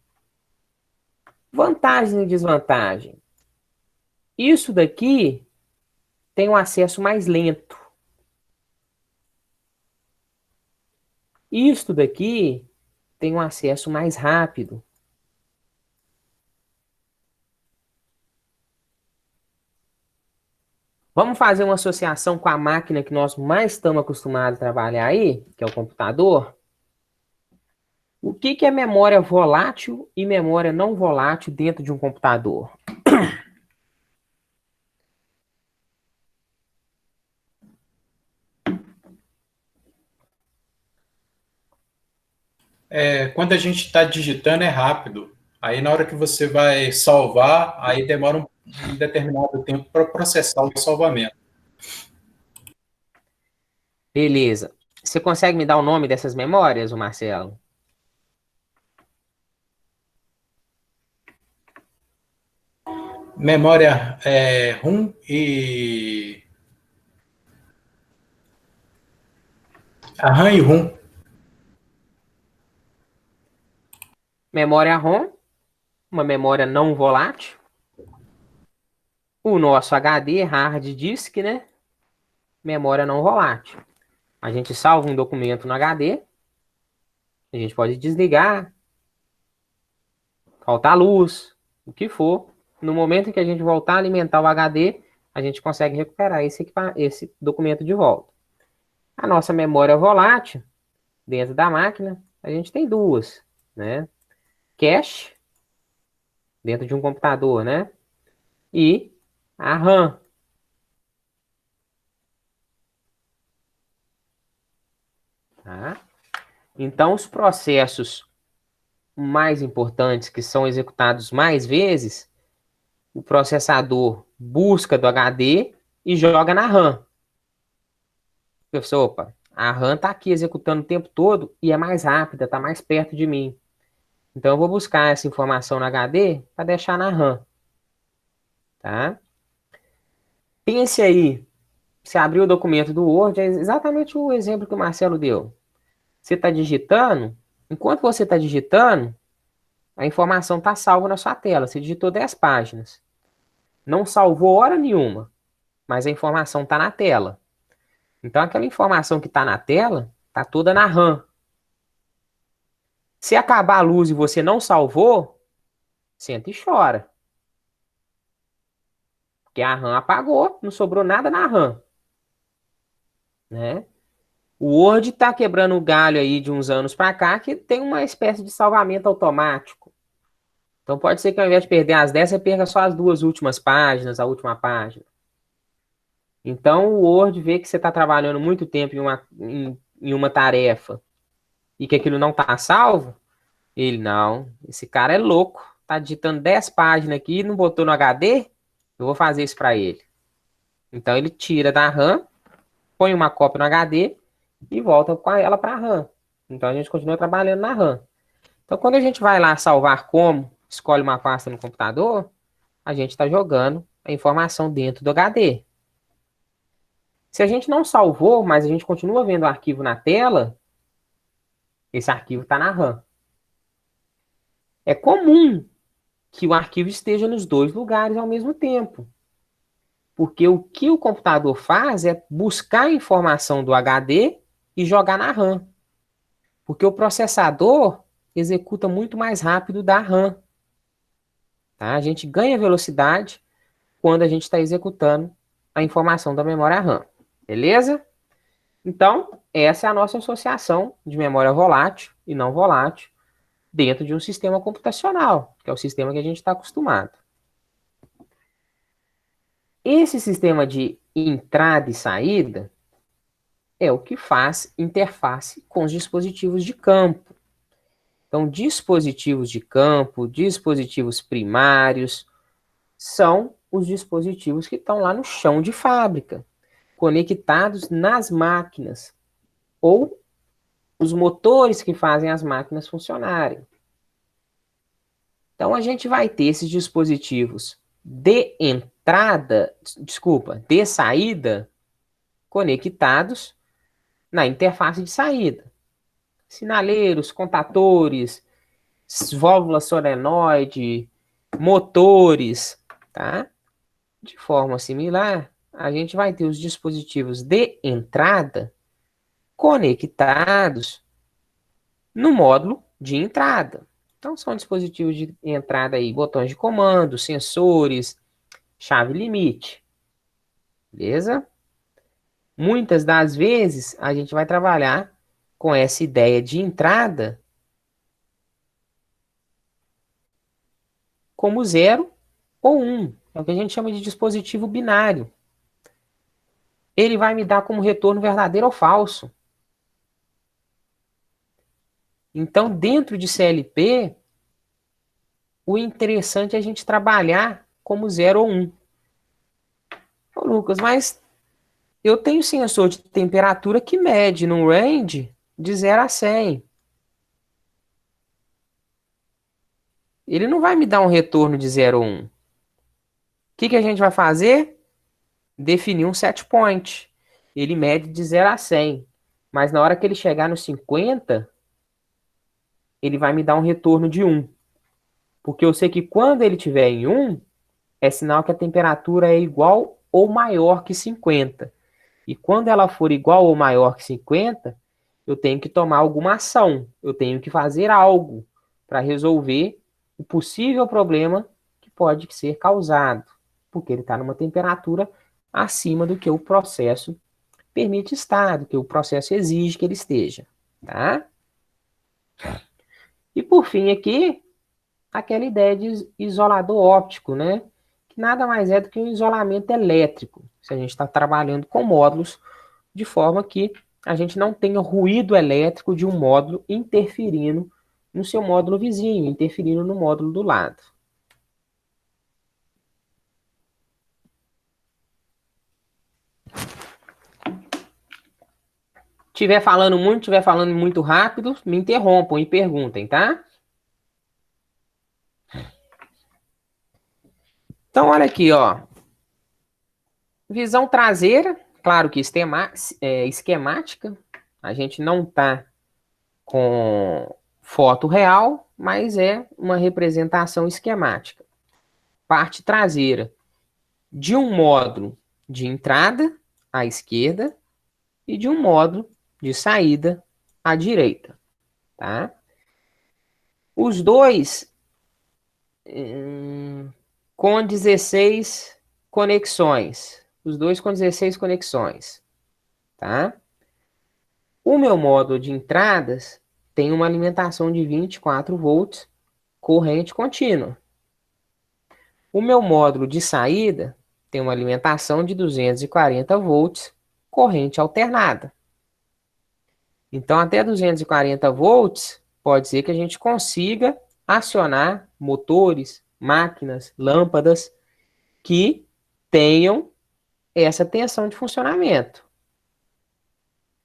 Vantagem e desvantagem. Isso daqui tem um acesso mais lento. Isto daqui tem um acesso mais rápido. Vamos fazer uma associação com a máquina que nós mais estamos acostumados a trabalhar aí, que é o computador. O que é memória volátil e memória não volátil dentro de um computador? Quando a gente está digitando é rápido. Aí na hora que você vai salvar, aí demora um determinado tempo para processar o salvamento. Beleza. Você consegue me dar o nome dessas memórias, Marcelo? Memória ROM e... A RAM e ROM. Memória ROM, uma memória não volátil. O nosso HD, hard disk, né? Memória não volátil. A gente salva um documento no HD, a gente pode desligar, faltar luz, o que for. No momento em que a gente voltar a alimentar o HD, a gente consegue recuperar esse documento de volta. A nossa memória volátil, dentro da máquina, a gente tem duas, né? Cache, dentro de um computador, né? E a RAM. Tá? Então, os processos mais importantes, que são executados mais vezes, o processador busca do HD e joga na RAM. Professor, opa, a RAM está aqui executando o tempo todo e é mais rápida, está mais perto de mim. Então, eu vou buscar essa informação no HD para deixar na RAM. Tá? Pense aí, você abriu o documento do Word, é exatamente o exemplo que o Marcelo deu. Você está digitando, enquanto você está digitando, a informação está salva na sua tela. Você digitou 10 páginas. Não salvou hora nenhuma, mas a informação está na tela. Então, aquela informação que está na tela, está toda na RAM. Se acabar a luz e você não salvou, senta e chora. Porque a RAM apagou, não sobrou nada na RAM. Né? O Word está quebrando o galho aí de uns anos para cá, que tem uma espécie de salvamento automático. Então pode ser que ao invés de perder as 10, você perca só as 2 últimas páginas, a última página. Então o Word vê que você está trabalhando muito tempo em uma tarefa e que aquilo não está salvo, ele, não, esse cara é louco, tá digitando 10 páginas aqui e não botou no HD, eu vou fazer isso para ele. Então ele tira da RAM, põe uma cópia no HD e volta com ela para a RAM. Então a gente continua trabalhando na RAM. Então quando a gente vai lá salvar como, escolhe uma pasta no computador, a gente está jogando a informação dentro do HD. Se a gente não salvou, mas a gente continua vendo o arquivo na tela, esse arquivo está na RAM. É comum que o arquivo esteja nos dois lugares ao mesmo tempo. Porque o que o computador faz é buscar a informação do HD e jogar na RAM. Porque o processador executa muito mais rápido da RAM. Tá? A gente ganha velocidade quando a gente está executando a informação da memória RAM. Beleza? Então, essa é a nossa associação de memória volátil e não volátil dentro de um sistema computacional, que é o sistema que a gente está acostumado. Esse sistema de entrada e saída é o que faz interface com os dispositivos de campo. Então, dispositivos de campo, dispositivos primários, são os dispositivos que estão lá no chão de fábrica, conectados nas máquinas, ou os motores que fazem as máquinas funcionarem. Então, a gente vai ter esses dispositivos de entrada, de saída, conectados na interface de saída. Sinaleiros, contadores, válvulas solenoide, motores, tá? De forma similar, a gente vai ter os dispositivos de entrada conectados no módulo de entrada. Então, são dispositivos de entrada aí, botões de comando, sensores, chave limite. Beleza? Muitas das vezes, a gente vai trabalhar com essa ideia de entrada como 0 ou 1. É o que a gente chama de dispositivo binário. Ele vai me dar como retorno verdadeiro ou falso. Então, dentro de CLP, o interessante é a gente trabalhar como 0 ou 1. Ô, Lucas, mas eu tenho sensor de temperatura que mede num range de 0 a 100. Ele não vai me dar um retorno de 0 ou 1. O que a gente vai fazer? Definir um set point. Ele mede de 0 a 100. Mas na hora que ele chegar no 50, ele vai me dar um retorno de 1. Porque eu sei que quando ele estiver em 1, é sinal que a temperatura é igual ou maior que 50. E quando ela for igual ou maior que 50, eu tenho que tomar alguma ação. Eu tenho que fazer algo para resolver o possível problema que pode ser causado. Porque ele está numa temperatura acima do que o processo permite estar, do que o processo exige que ele esteja. Tá? E por fim aqui, aquela ideia de isolador óptico, né? Que nada mais é do que um isolamento elétrico. Se a gente está trabalhando com módulos de forma que a gente não tenha ruído elétrico de um módulo interferindo no seu módulo vizinho, interferindo no módulo do lado. Estiver falando muito rápido, me interrompam e perguntem, tá? Então, olha aqui, ó. Visão traseira, claro que esquemática. A gente não está com foto real, mas é uma representação esquemática. Parte traseira de um módulo de entrada à esquerda e de um módulo de saída à direita, tá? Os dois com 16 conexões. Os dois com 16 conexões, tá? O meu módulo de entradas tem uma alimentação de 24 volts, corrente contínua. O meu módulo de saída tem uma alimentação de 240 volts, corrente alternada. Então, até 240 volts, pode ser que a gente consiga acionar motores, máquinas, lâmpadas que tenham essa tensão de funcionamento.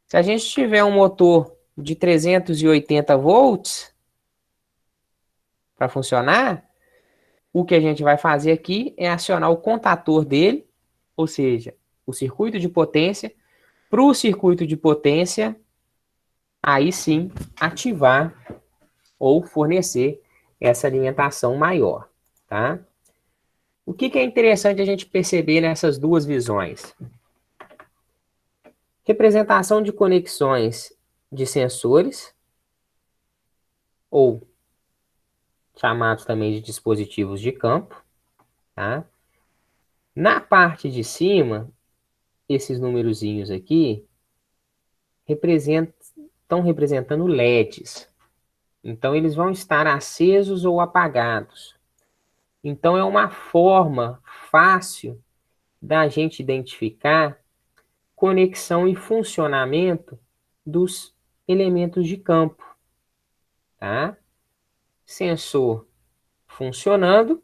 Se a gente tiver um motor de 380 volts para funcionar, o que a gente vai fazer aqui é acionar o contator dele, ou seja, o circuito de potência, para o circuito de potência, aí sim, ativar ou fornecer essa alimentação maior, tá? O que é interessante a gente perceber nessas duas visões? Representação de conexões de sensores, ou chamados também de dispositivos de campo, tá? Na parte de cima, esses numerozinhos aqui estão representando LEDs. Então, eles vão estar acesos ou apagados. Então, é uma forma fácil da gente identificar conexão e funcionamento dos elementos de campo, tá? Sensor funcionando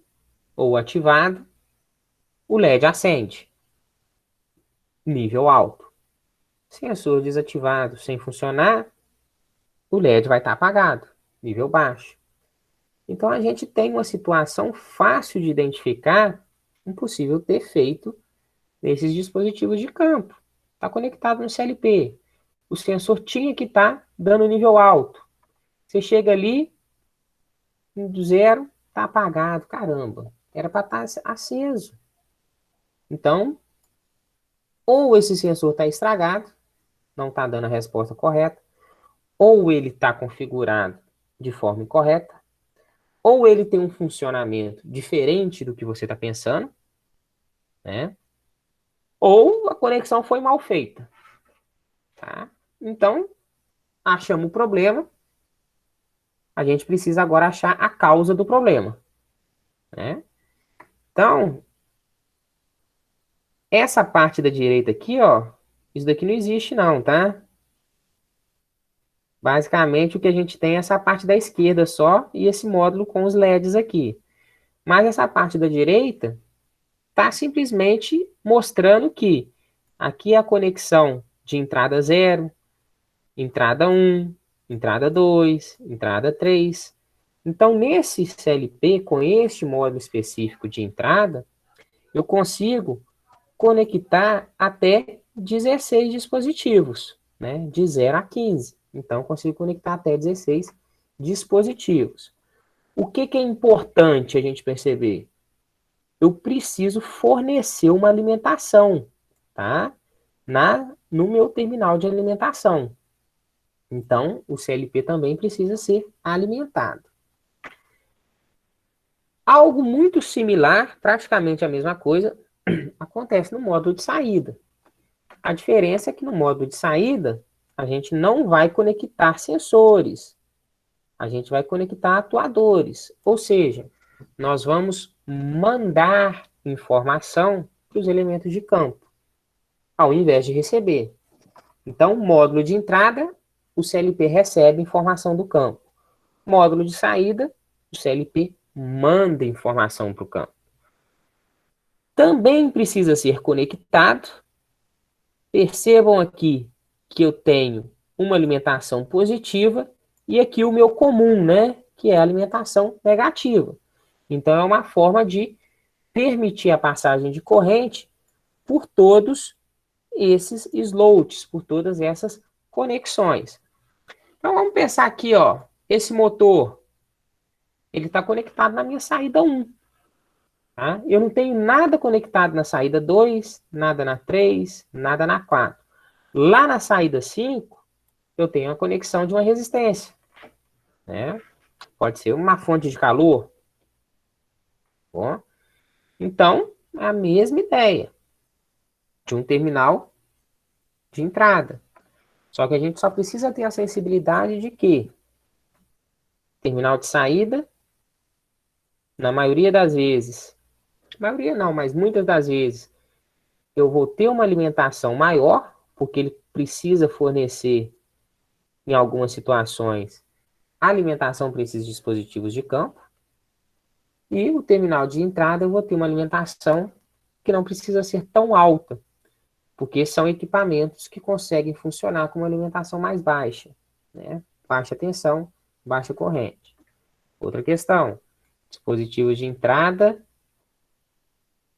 ou ativado, o LED acende, nível alto. Sensor desativado, sem funcionar, o LED vai estar apagado, nível baixo. Então, a gente tem uma situação fácil de identificar um possível defeito nesses dispositivos de campo. Está conectado no CLP. O sensor tinha que estar dando nível alto. Você chega ali, do zero, está apagado. Caramba, era para estar aceso. Então, ou esse sensor está estragado, não está dando a resposta correta, ou ele está configurado de forma incorreta, ou ele tem um funcionamento diferente do que você está pensando, né? Ou a conexão foi mal feita. Tá? Então, achamos o problema, a gente precisa agora achar a causa do problema. Né? Então, essa parte da direita aqui, ó, isso daqui não existe não, tá? Basicamente, o que a gente tem é essa parte da esquerda só e esse módulo com os LEDs aqui. Mas essa parte da direita está simplesmente mostrando que aqui é a conexão de entrada 0, entrada 1, entrada 2, entrada 3. Então, nesse CLP, com este módulo específico de entrada, eu consigo conectar até 16 dispositivos, né? De 0 a 15. Então, eu consigo conectar até 16 dispositivos. O que é importante a gente perceber? Eu preciso fornecer uma alimentação, tá? No meu terminal de alimentação. Então, o CLP também precisa ser alimentado. Algo muito similar, praticamente a mesma coisa, acontece no módulo de saída. A diferença é que no módulo de saída, a gente não vai conectar sensores. A gente vai conectar atuadores. Ou seja, nós vamos mandar informação para os elementos de campo, ao invés de receber. Então, módulo de entrada, o CLP recebe informação do campo. Módulo de saída, o CLP manda informação para o campo. Também precisa ser conectado. Percebam aqui que eu tenho uma alimentação positiva e aqui o meu comum, né? Que é a alimentação negativa. Então, é uma forma de permitir a passagem de corrente por todos esses slots, por todas essas conexões. Então, vamos pensar aqui, ó. Esse motor, ele está conectado na minha saída 1. Tá? Eu não tenho nada conectado na saída 2, nada na 3, nada na 4. Lá na saída 5, eu tenho a conexão de uma resistência. Né? Pode ser uma fonte de calor. Bom, então, é a mesma ideia de um terminal de entrada. Só que a gente só precisa ter a sensibilidade de que terminal de saída, na maioria das vezes, maioria não, mas muitas das vezes, eu vou ter uma alimentação maior, porque ele precisa fornecer, em algumas situações, alimentação para esses dispositivos de campo. E o terminal de entrada eu vou ter uma alimentação que não precisa ser tão alta, porque são equipamentos que conseguem funcionar com uma alimentação mais baixa, né? Baixa tensão, baixa corrente. Outra questão, dispositivos de entrada,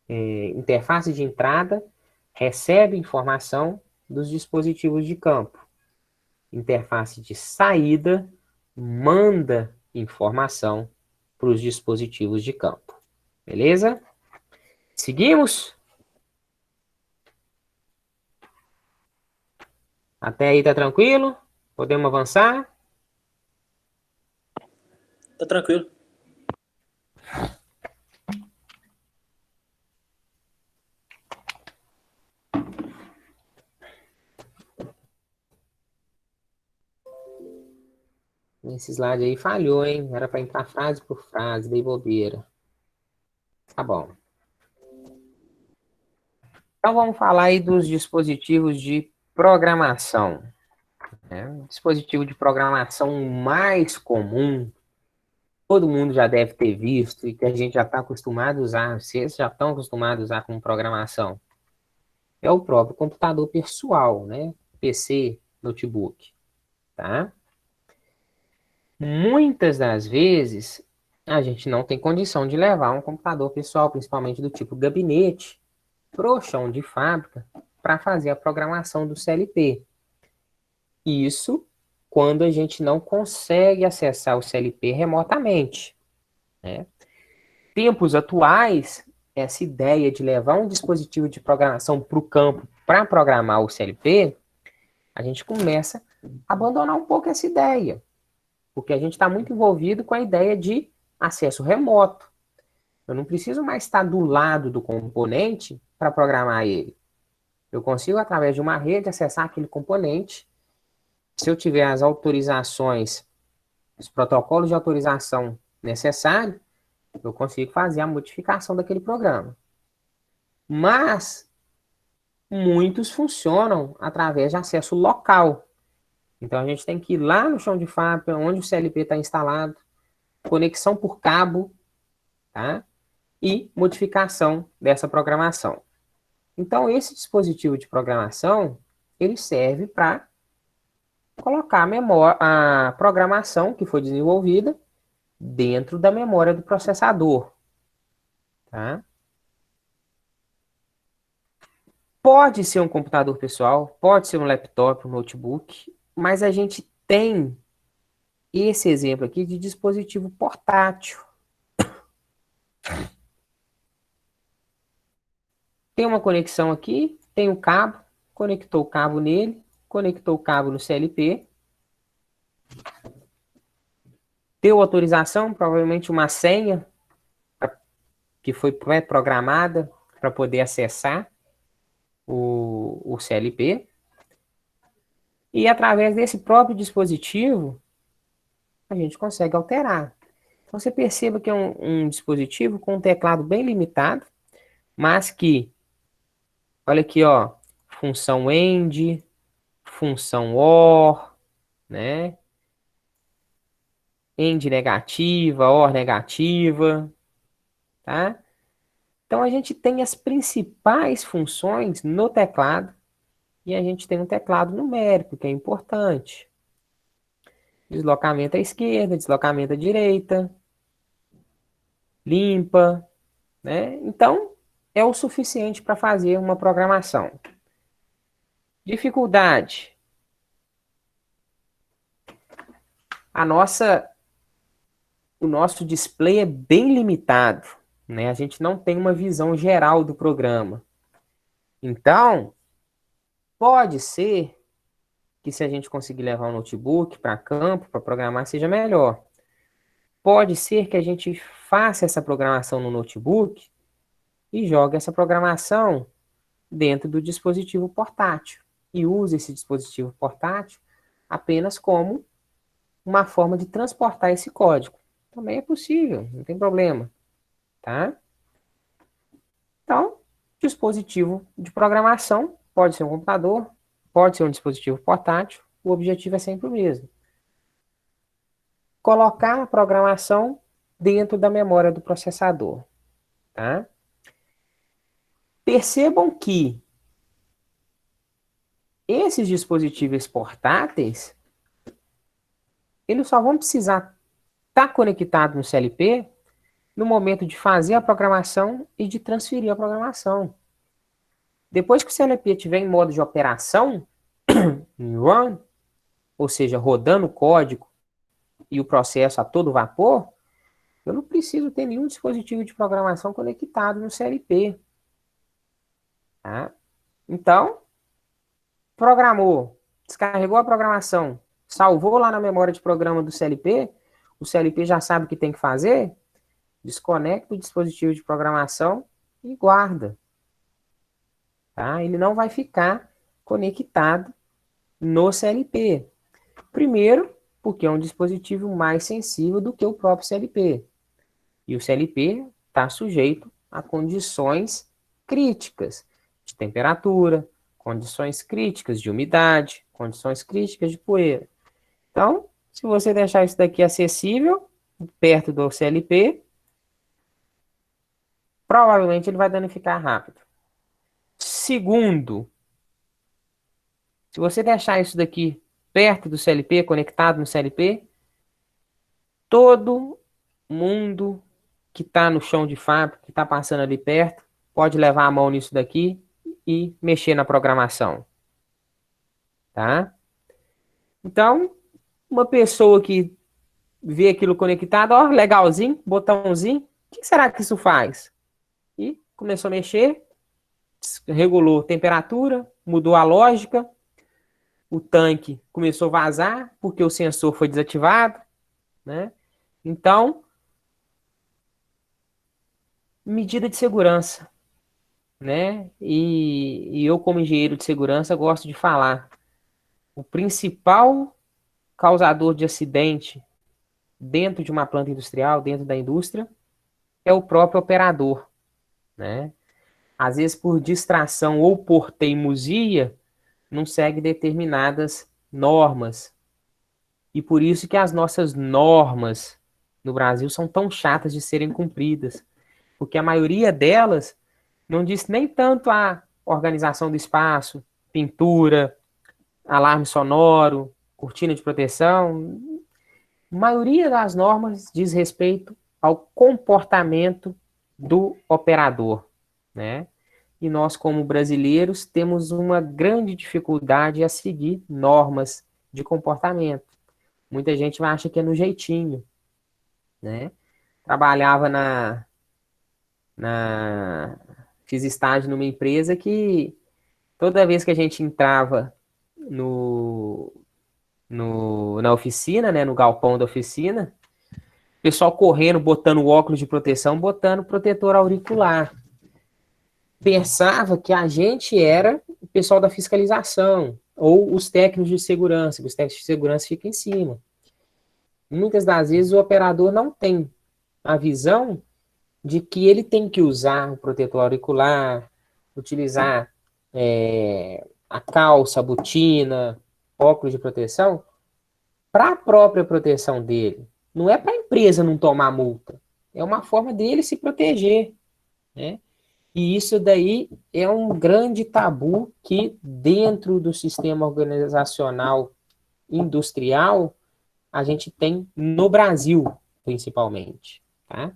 interface de entrada, recebe informação dos dispositivos de campo. Interface de saída, manda informação para os dispositivos de campo. Beleza? Seguimos? Até aí tá tranquilo? Podemos avançar? Tá tranquilo. Esse slide aí falhou, hein? Era para entrar frase por frase, dei bobeira. Tá bom. Então vamos falar aí dos dispositivos de programação. O dispositivo de programação mais comum, todo mundo já deve ter visto e que a gente já está acostumado a usar, vocês já estão acostumados a usar com programação, é o próprio computador pessoal, né? PC, notebook, tá? Muitas das vezes, a gente não tem condição de levar um computador pessoal, principalmente do tipo gabinete, pro chão de fábrica, para fazer a programação do CLP. Isso quando a gente não consegue acessar o CLP remotamente, né? Tempos atuais, essa ideia de levar um dispositivo de programação para o campo para programar o CLP, a gente começa a abandonar um pouco essa ideia, porque a gente está muito envolvido com a ideia de acesso remoto. Eu não preciso mais estar do lado do componente para programar ele. Eu consigo, através de uma rede, acessar aquele componente. Se eu tiver as autorizações, os protocolos de autorização necessários, eu consigo fazer a modificação daquele programa. Mas muitos funcionam através de acesso local. Então a gente tem que ir lá no chão de fábrica, onde o CLP está instalado, conexão por cabo, tá? E modificação dessa programação. Então esse dispositivo de programação, ele serve para colocar a programação que foi desenvolvida dentro da memória do processador, tá? Pode ser um computador pessoal, pode ser um laptop, um notebook, mas a gente tem esse exemplo aqui de dispositivo portátil. Tem uma conexão aqui, tem o cabo, conectou o cabo nele, conectou o cabo no CLP, deu autorização, provavelmente uma senha que foi pré-programada para poder acessar o CLP. E através desse próprio dispositivo, a gente consegue alterar. Então você perceba que é um dispositivo com um teclado bem limitado, mas que, olha aqui, ó, função AND, função OR, né? AND negativa, OR negativa, tá? Então a gente tem as principais funções no teclado e a gente tem um teclado numérico, que é importante. Deslocamento à esquerda, deslocamento à direita, limpa, né? Então é o suficiente para fazer uma programação. Dificuldade. O nosso display é bem limitado, né? A gente não tem uma visão geral do programa. Então, pode ser que se a gente conseguir levar um notebook para campo, para programar, seja melhor. Pode ser que a gente faça essa programação no notebook e jogue essa programação dentro do dispositivo portátil. E use esse dispositivo portátil apenas como uma forma de transportar esse código. Também é possível, não tem problema, tá? Então, dispositivo de programação pode ser um computador, pode ser um dispositivo portátil, o objetivo é sempre o mesmo. colocar a programação dentro da memória do processador. Tá? Percebam que esses dispositivos portáteis, eles só vão precisar estar conectados no CLP no momento de fazer a programação e de transferir a programação. Depois que o CLP estiver em modo de operação, em run, ou seja, rodando o código e o processo a todo vapor, eu não preciso ter nenhum dispositivo de programação conectado no CLP. Tá? Então, programou, descarregou a programação, salvou lá na memória de programa do CLP, o CLP já sabe o que tem que fazer, desconecta o dispositivo de programação e guarda. Tá? Ele não vai ficar conectado no CLP. Primeiro, porque é um dispositivo mais sensível do que o próprio CLP. E o CLP está sujeito a condições críticas de temperatura, condições críticas de umidade, condições críticas de poeira. Então, se você deixar isso daqui acessível, perto do CLP, provavelmente ele vai danificar rápido. Segundo, se você deixar isso daqui perto do CLP, conectado no CLP, todo mundo que está no chão de fábrica, que está passando ali perto, pode levar a mão nisso daqui e mexer na programação. Tá? Então, uma pessoa que vê aquilo conectado, ó, legalzinho, botãozinho, o que será que isso faz? E começou a mexer, regulou temperatura, mudou a lógica, o tanque começou a vazar, porque o sensor foi desativado, né? Então, medida de segurança, né? E eu, como engenheiro de segurança, gosto de falar. O principal causador de acidente dentro de uma planta industrial, dentro da indústria, é o próprio operador, né? Às vezes, por distração ou por teimosia, não segue determinadas normas. E por isso que as nossas normas no Brasil são tão chatas de serem cumpridas. Porque a maioria delas não diz nem tanto a organização do espaço, pintura, alarme sonoro, cortina de proteção. A maioria das normas diz respeito ao comportamento do operador, né? E nós, como brasileiros, temos uma grande dificuldade a seguir normas de comportamento. Muita gente acha que é no jeitinho, né? Trabalhava fiz estágio numa empresa que toda vez que a gente entrava na oficina, né, no galpão da oficina, o pessoal correndo, botando óculos de proteção, botando protetor auricular. Pensava que a gente era o pessoal da fiscalização, ou os técnicos de segurança, que os técnicos de segurança ficam em cima. Muitas das vezes o operador não tem a visão de que ele tem que usar o protetor auricular, utilizar a calça, a botina, óculos de proteção, para a própria proteção dele. Não é para a empresa não tomar multa. É uma forma dele se proteger, né? E isso daí é um grande tabu que dentro do sistema organizacional industrial a gente tem no Brasil, principalmente, tá?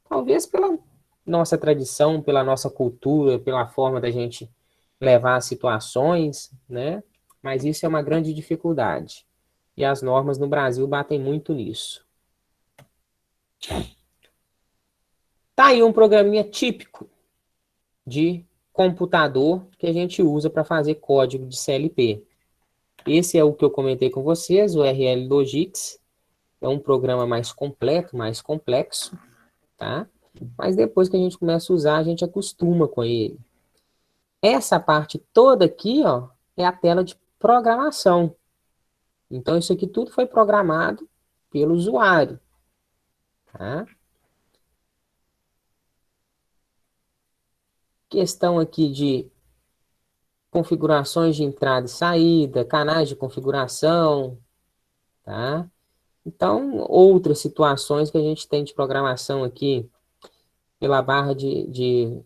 Talvez pela nossa tradição, pela nossa cultura, pela forma da gente levar as situações, né? Mas isso é uma grande dificuldade. E as normas no Brasil batem muito nisso. Tá aí um programinha típico de computador que a gente usa para fazer código de CLP. Esse é o que eu comentei com vocês, o RL Logix. É um programa mais completo, mais complexo, tá? Mas depois que a gente começa a usar, a gente acostuma com ele. Essa parte toda aqui, ó, é a tela de programação. Então, isso aqui tudo foi programado pelo usuário, tá? Questão aqui de configurações de entrada e saída, canais de configuração, tá? Então, outras situações que a gente tem de programação aqui, pela barra de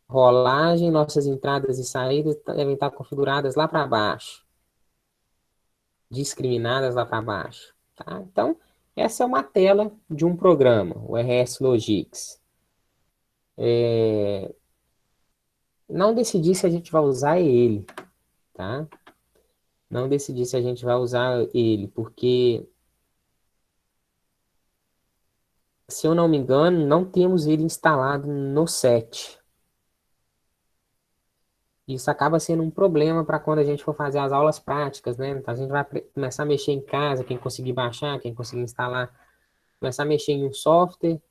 rolagem, nossas entradas e saídas devem estar configuradas lá para baixo, discriminadas lá para baixo. Tá? Então, essa é uma tela de um programa, o RS Logix. Não decidi se a gente vai usar ele, tá? Não decidi se a gente vai usar ele, porque, se eu não me engano, não temos ele instalado no set. Isso acaba sendo um problema para quando a gente for fazer as aulas práticas, né? Então, a gente vai começar a mexer em casa, quem conseguir baixar, quem conseguir instalar, começar a mexer em um software,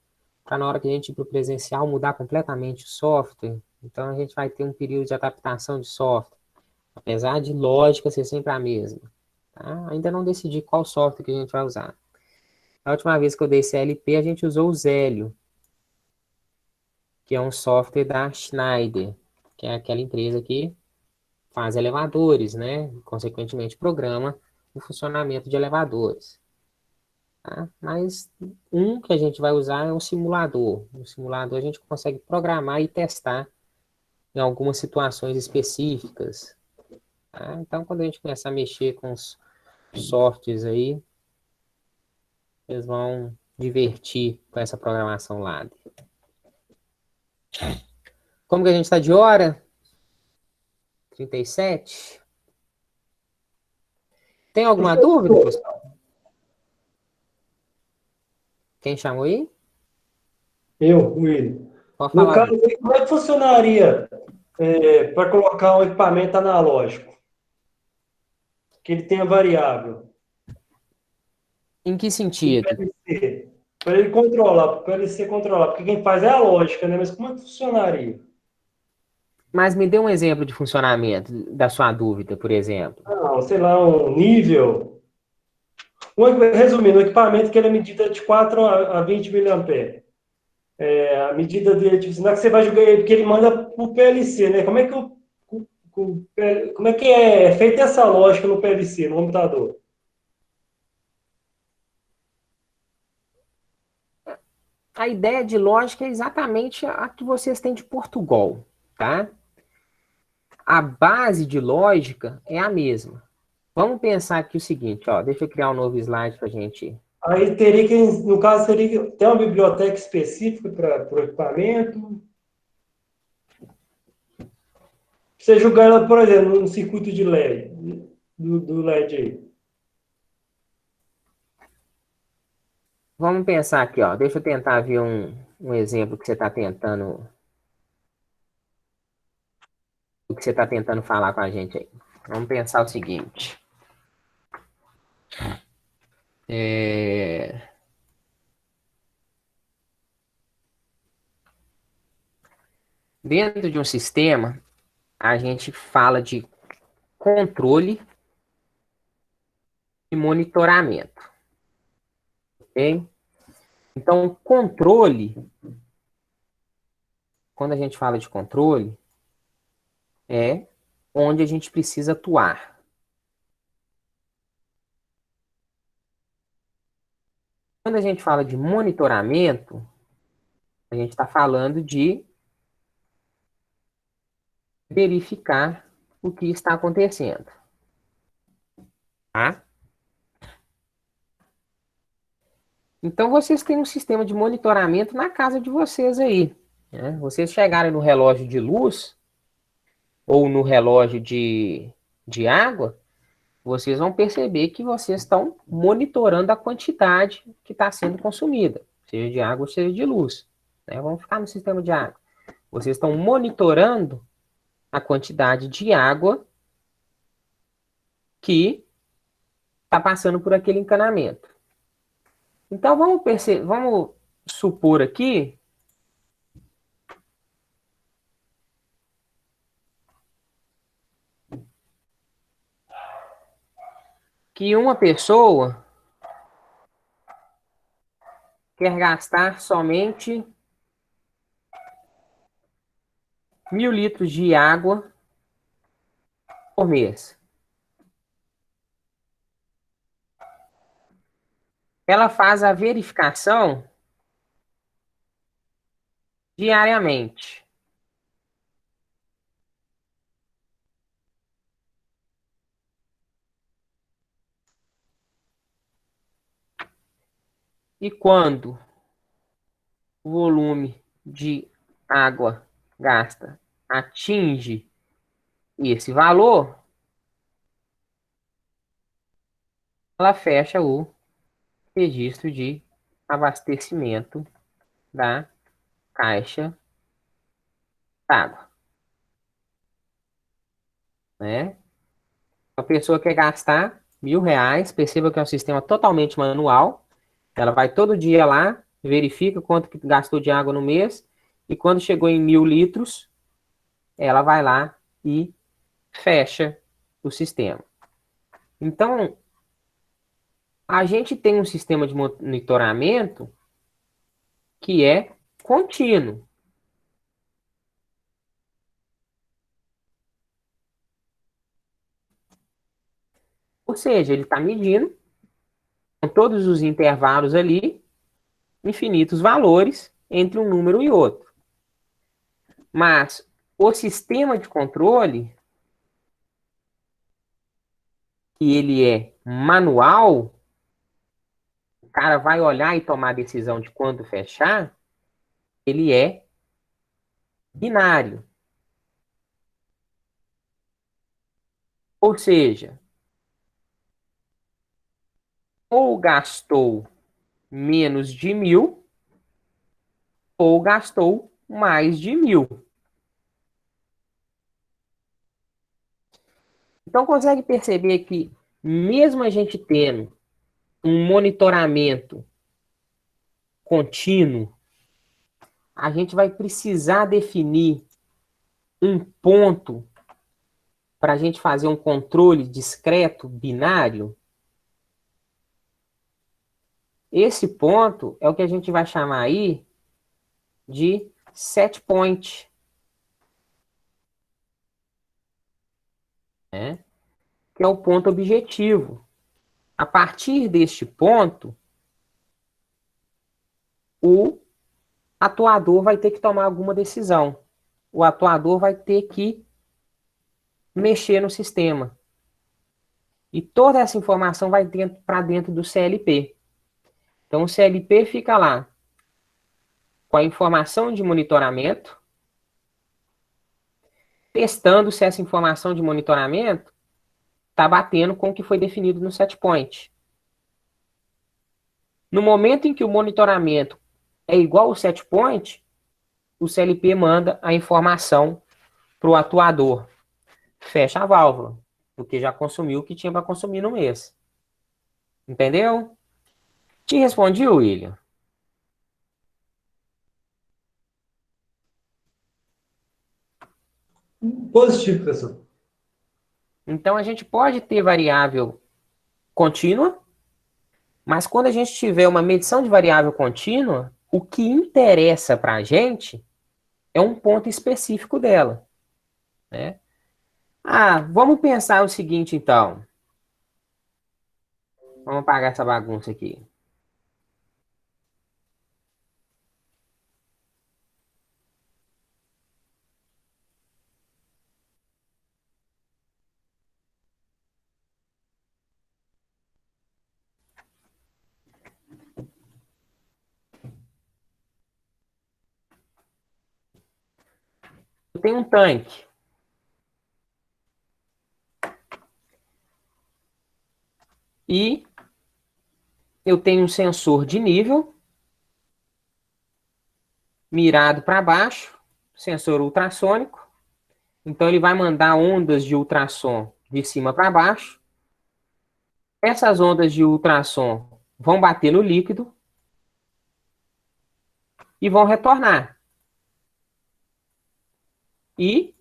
para na hora que a gente ir para o presencial mudar completamente o software. Então, a gente vai ter um período de adaptação de software, apesar de lógica ser sempre a mesma. Tá? Ainda não decidi qual software que a gente vai usar. A última vez que eu dei CLP, a gente usou o Zélio, que é um software da Schneider, que é aquela empresa que faz elevadores, né? Consequentemente, programa o funcionamento de elevadores. Tá? Mas um que a gente vai usar é um simulador. No simulador a gente consegue programar e testar em algumas situações específicas. Tá? Então, quando a gente começar a mexer com os softwares aí, eles vão divertir com essa programação lá. Como que a gente está de hora? 37. Tem alguma dúvida, pessoal? Quem chamou aí? Eu, Will. Pode No falar. caso, aí, como é que funcionaria para colocar um equipamento analógico? Que ele tenha variável. Em que O sentido? PLC. Para ele controlar, para o PLC controlar. Porque quem faz é a lógica, né? Mas como é que funcionaria? Mas me dê um exemplo de funcionamento da sua dúvida, por exemplo. Ah, sei lá, um nível. Resumindo, um equipamento que ele é medida de 4 a 20 miliamperes. A medida dele, tipo, não é que você vai jogar ele, porque ele manda para o PLC, né? Como é que é feita essa lógica no PLC, no computador? A ideia de lógica é exatamente a que vocês têm de Portugal, tá? A base de lógica é a mesma. Vamos pensar aqui o seguinte, ó. Deixa eu criar um novo slide para a gente. Aí teria que, no caso, teria que ter uma biblioteca específica para o equipamento. Você jogar ela, por exemplo, no circuito de LED, do LED aí. Vamos pensar aqui, ó. Deixa eu tentar ver um exemplo que você está tentando. O que você está tentando falar com a gente aí. Vamos pensar o seguinte. Dentro de um sistema, a gente fala de controle e monitoramento. Ok? Então, controle, quando a gente fala de controle, é onde a gente precisa atuar. Quando a gente fala de monitoramento, a gente está falando de verificar o que está acontecendo. Tá? Então, vocês têm um sistema de monitoramento na casa de vocês aí. Né? Vocês chegarem no relógio de luz ou no relógio de água, vocês vão perceber que vocês estão monitorando a quantidade que está sendo consumida, seja de água ou seja de luz. Né? Vamos ficar no sistema de água. Vocês estão monitorando a quantidade de água que está passando por aquele encanamento. Então, vamos supor aqui que uma pessoa quer gastar somente 1.000 litros de água por mês. ela faz a verificação diariamente. E quando o volume de água gasta atinge esse valor, ela fecha o registro de abastecimento da caixa d'água, né? A pessoa quer gastar R$ 1.000, perceba que é um sistema totalmente manual. Ela vai todo dia lá, verifica quanto que gastou de água no mês, e quando chegou em 1.000 litros, ela vai lá e fecha o sistema. Então, a gente tem um sistema de monitoramento que é contínuo. Ou seja, ele está medindo, com todos os intervalos ali, infinitos valores entre um número e outro. Mas o sistema de controle, que ele é manual, o cara vai olhar e tomar a decisão de quando fechar, ele é binário. Ou seja, ou gastou menos de 1.000, ou gastou mais de 1.000. Então, consegue perceber que, mesmo a gente tendo um monitoramento contínuo, a gente vai precisar definir um ponto para a gente fazer um controle discreto, binário. Esse ponto é o que a gente vai chamar aí de set point, né? Que é o ponto objetivo. A partir deste ponto, o atuador vai ter que tomar alguma decisão. O atuador vai ter que mexer no sistema. E toda essa informação vai para dentro do CLP. Então, o CLP fica lá com a informação de monitoramento, testando se essa informação de monitoramento está batendo com o que foi definido no setpoint. No momento em que o monitoramento é igual ao setpoint, o CLP manda a informação para o atuador. Fecha a válvula, porque já consumiu o que tinha para consumir no mês. Entendeu? Te respondi, William. Positivo, professor. Então, a gente pode ter variável contínua, mas quando a gente tiver uma medição de variável contínua, o que interessa para a gente é um ponto específico dela, né? Ah, vamos pensar o seguinte, então. Vamos apagar essa bagunça aqui. Eu tenho um tanque. E eu tenho um sensor de nível mirado para baixo, sensor ultrassônico. Então ele vai mandar ondas de ultrassom de cima para baixo. Essas ondas de ultrassom vão bater no líquido e vão retornar. E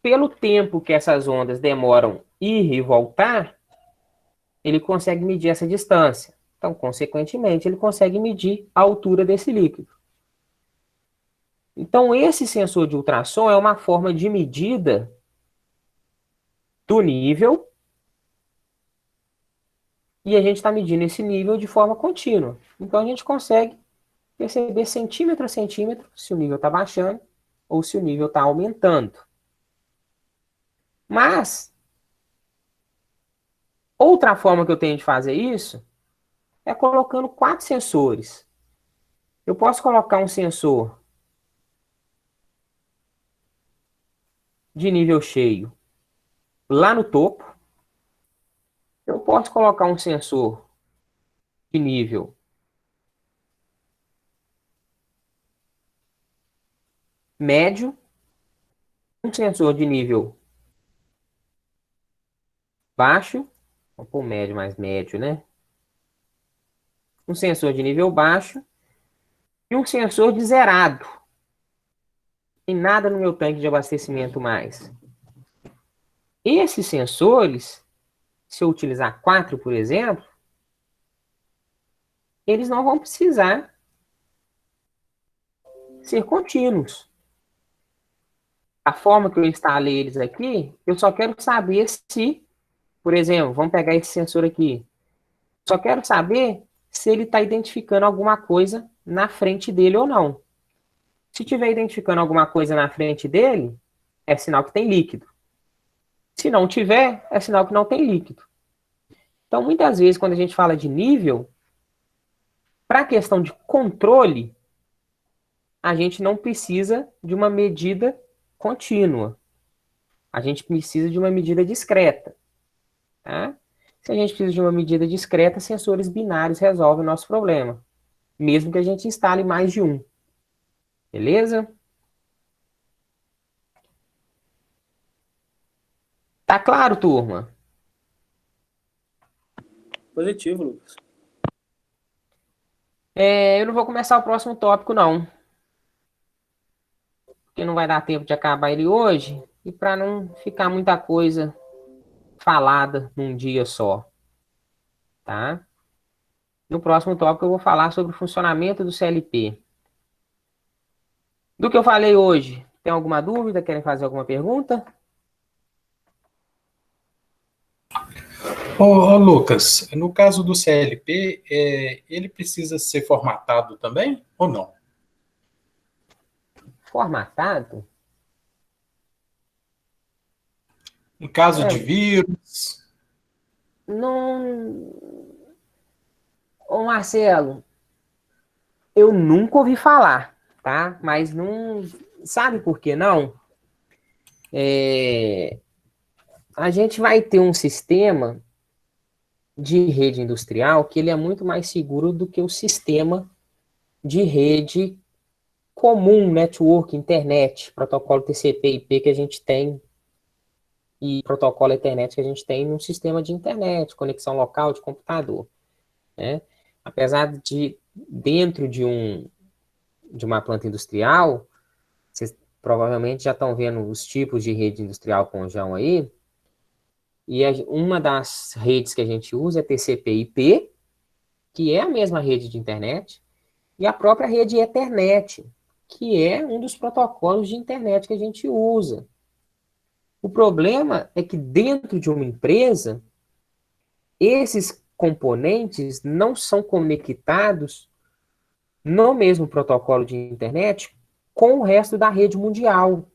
pelo tempo que essas ondas demoram ir e voltar, ele consegue medir essa distância. Então, consequentemente, ele consegue medir a altura desse líquido. Então, esse sensor de ultrassom é uma forma de medida do nível E a gente está medindo esse nível de forma contínua. Então, a gente consegue perceber centímetro a centímetro se o nível está baixando ou se o nível está aumentando. Mas, outra forma que eu tenho de fazer isso é colocando 4 sensores. Eu posso colocar um sensor de nível cheio lá no topo. Eu posso colocar um sensor de nível médio, um sensor de nível baixo, vou pôr médio mais médio, né? Um sensor de nível baixo e um sensor de zerado. Tem nada no meu tanque de abastecimento mais. Esses sensores, se eu utilizar 4, por exemplo, eles não vão precisar ser contínuos. A forma que eu instalei eles aqui, eu só quero saber se, por exemplo, vamos pegar esse sensor aqui. Só quero saber se ele está identificando alguma coisa na frente dele ou não. Se estiver identificando alguma coisa na frente dele, é sinal que tem líquido. Se não tiver, é sinal que não tem líquido. Então, muitas vezes, quando a gente fala de nível, para a questão de controle, a gente não precisa de uma medida contínua. A gente precisa de uma medida discreta. Tá? Se a gente precisa de uma medida discreta, sensores binários resolvem o nosso problema. Mesmo que a gente instale mais de um. Beleza? Tá claro, turma? Positivo, Lucas. Eu não vou começar o próximo tópico, não. Porque não vai dar tempo de acabar ele hoje. E para não ficar muita coisa falada num dia só. Tá? No próximo tópico eu vou falar sobre o funcionamento do CLP. Do que eu falei hoje, tem alguma dúvida? Querem fazer alguma pergunta? Ô, Lucas, no caso do CLP, ele precisa ser formatado também ou não? Formatado? Em caso de vírus? Não. Ô Marcelo, eu nunca ouvi falar, tá? Mas não. Sabe por que não? A gente vai ter um sistema de rede industrial que ele é muito mais seguro do que o sistema de rede comum, network, internet, protocolo TCP/IP que a gente tem e protocolo Ethernet que a gente tem num sistema de internet, conexão local de computador, né? Apesar de dentro de uma planta industrial, vocês provavelmente já estão vendo os tipos de rede industrial Conjão aí, e uma das redes que a gente usa é TCP/IP, que é a mesma rede de internet, e a própria rede Ethernet, que é um dos protocolos de internet que a gente usa. O problema é que dentro de uma empresa, esses componentes não são conectados no mesmo protocolo de internet com o resto da rede mundial.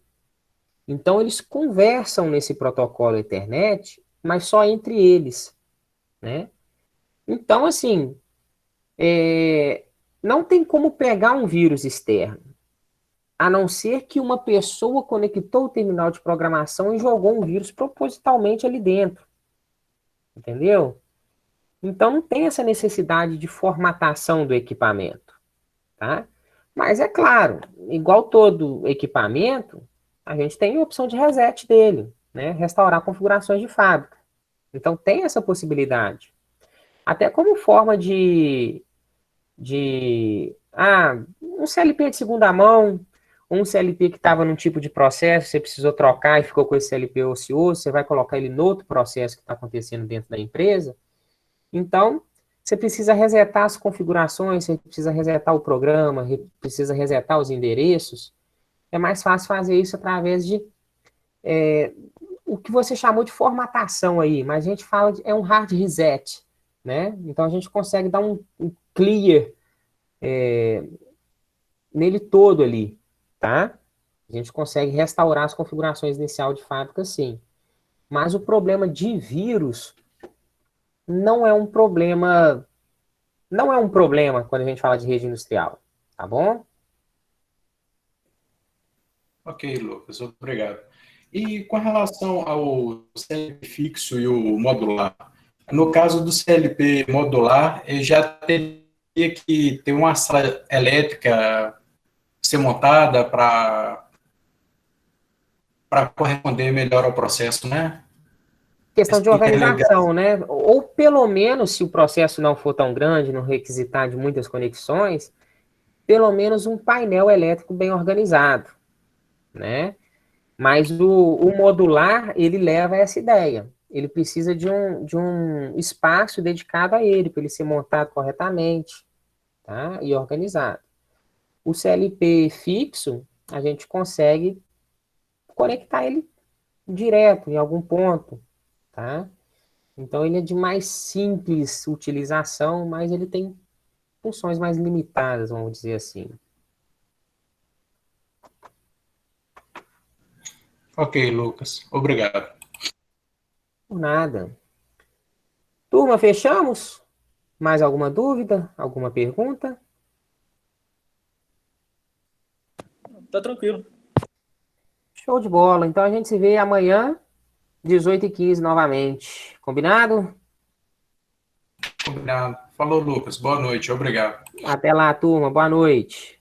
Então, eles conversam nesse protocolo Ethernet, mas só entre eles, né? Então, assim, não tem como pegar um vírus externo, a não ser que uma pessoa conectou o terminal de programação e jogou um vírus propositalmente ali dentro. Entendeu? Então, não tem essa necessidade de formatação do equipamento, tá? Mas é claro, igual todo equipamento, a gente tem a opção de reset dele, né? Restaurar configurações de fábrica. Então, tem essa possibilidade. Até como forma um CLP de segunda mão, um CLP que estava num tipo de processo, você precisou trocar e ficou com esse CLP ocioso, você vai colocar ele no outro processo que está acontecendo dentro da empresa. Então, você precisa resetar as configurações, você precisa resetar o programa, precisa resetar os endereços. É mais fácil fazer isso através de o que você chamou de formatação aí, mas a gente fala é um hard reset, né? Então a gente consegue dar um clear nele todo ali, tá? A gente consegue restaurar as configurações inicial de fábrica, sim. Mas o problema de vírus não é um problema quando a gente fala de rede industrial, tá bom? Ok, Lucas, obrigado. E com relação ao CLP fixo e o modular, no caso do CLP modular, eu já teria que ter uma sala elétrica ser montada para corresponder melhor ao processo, né? Questão de Interligar. organização, né? Ou pelo menos, se o processo não for tão grande, não requisitar de muitas conexões, pelo menos um painel elétrico bem organizado, né? Mas o modular, ele leva essa ideia. Ele precisa de um espaço dedicado a ele, para ele ser montado corretamente, tá? E organizado. O CLP fixo, a gente consegue conectar ele direto em algum ponto, tá? Então ele é de mais simples utilização, mas ele tem funções mais limitadas, vamos dizer assim. Ok, Lucas, obrigado. Por nada. Turma, fechamos? Mais alguma dúvida? Alguma pergunta? Tá tranquilo. Show de bola. Então a gente se vê amanhã, 18h15 novamente. Combinado? Obrigado. Falou, Lucas. Boa noite. Obrigado. Até lá, turma. Boa noite.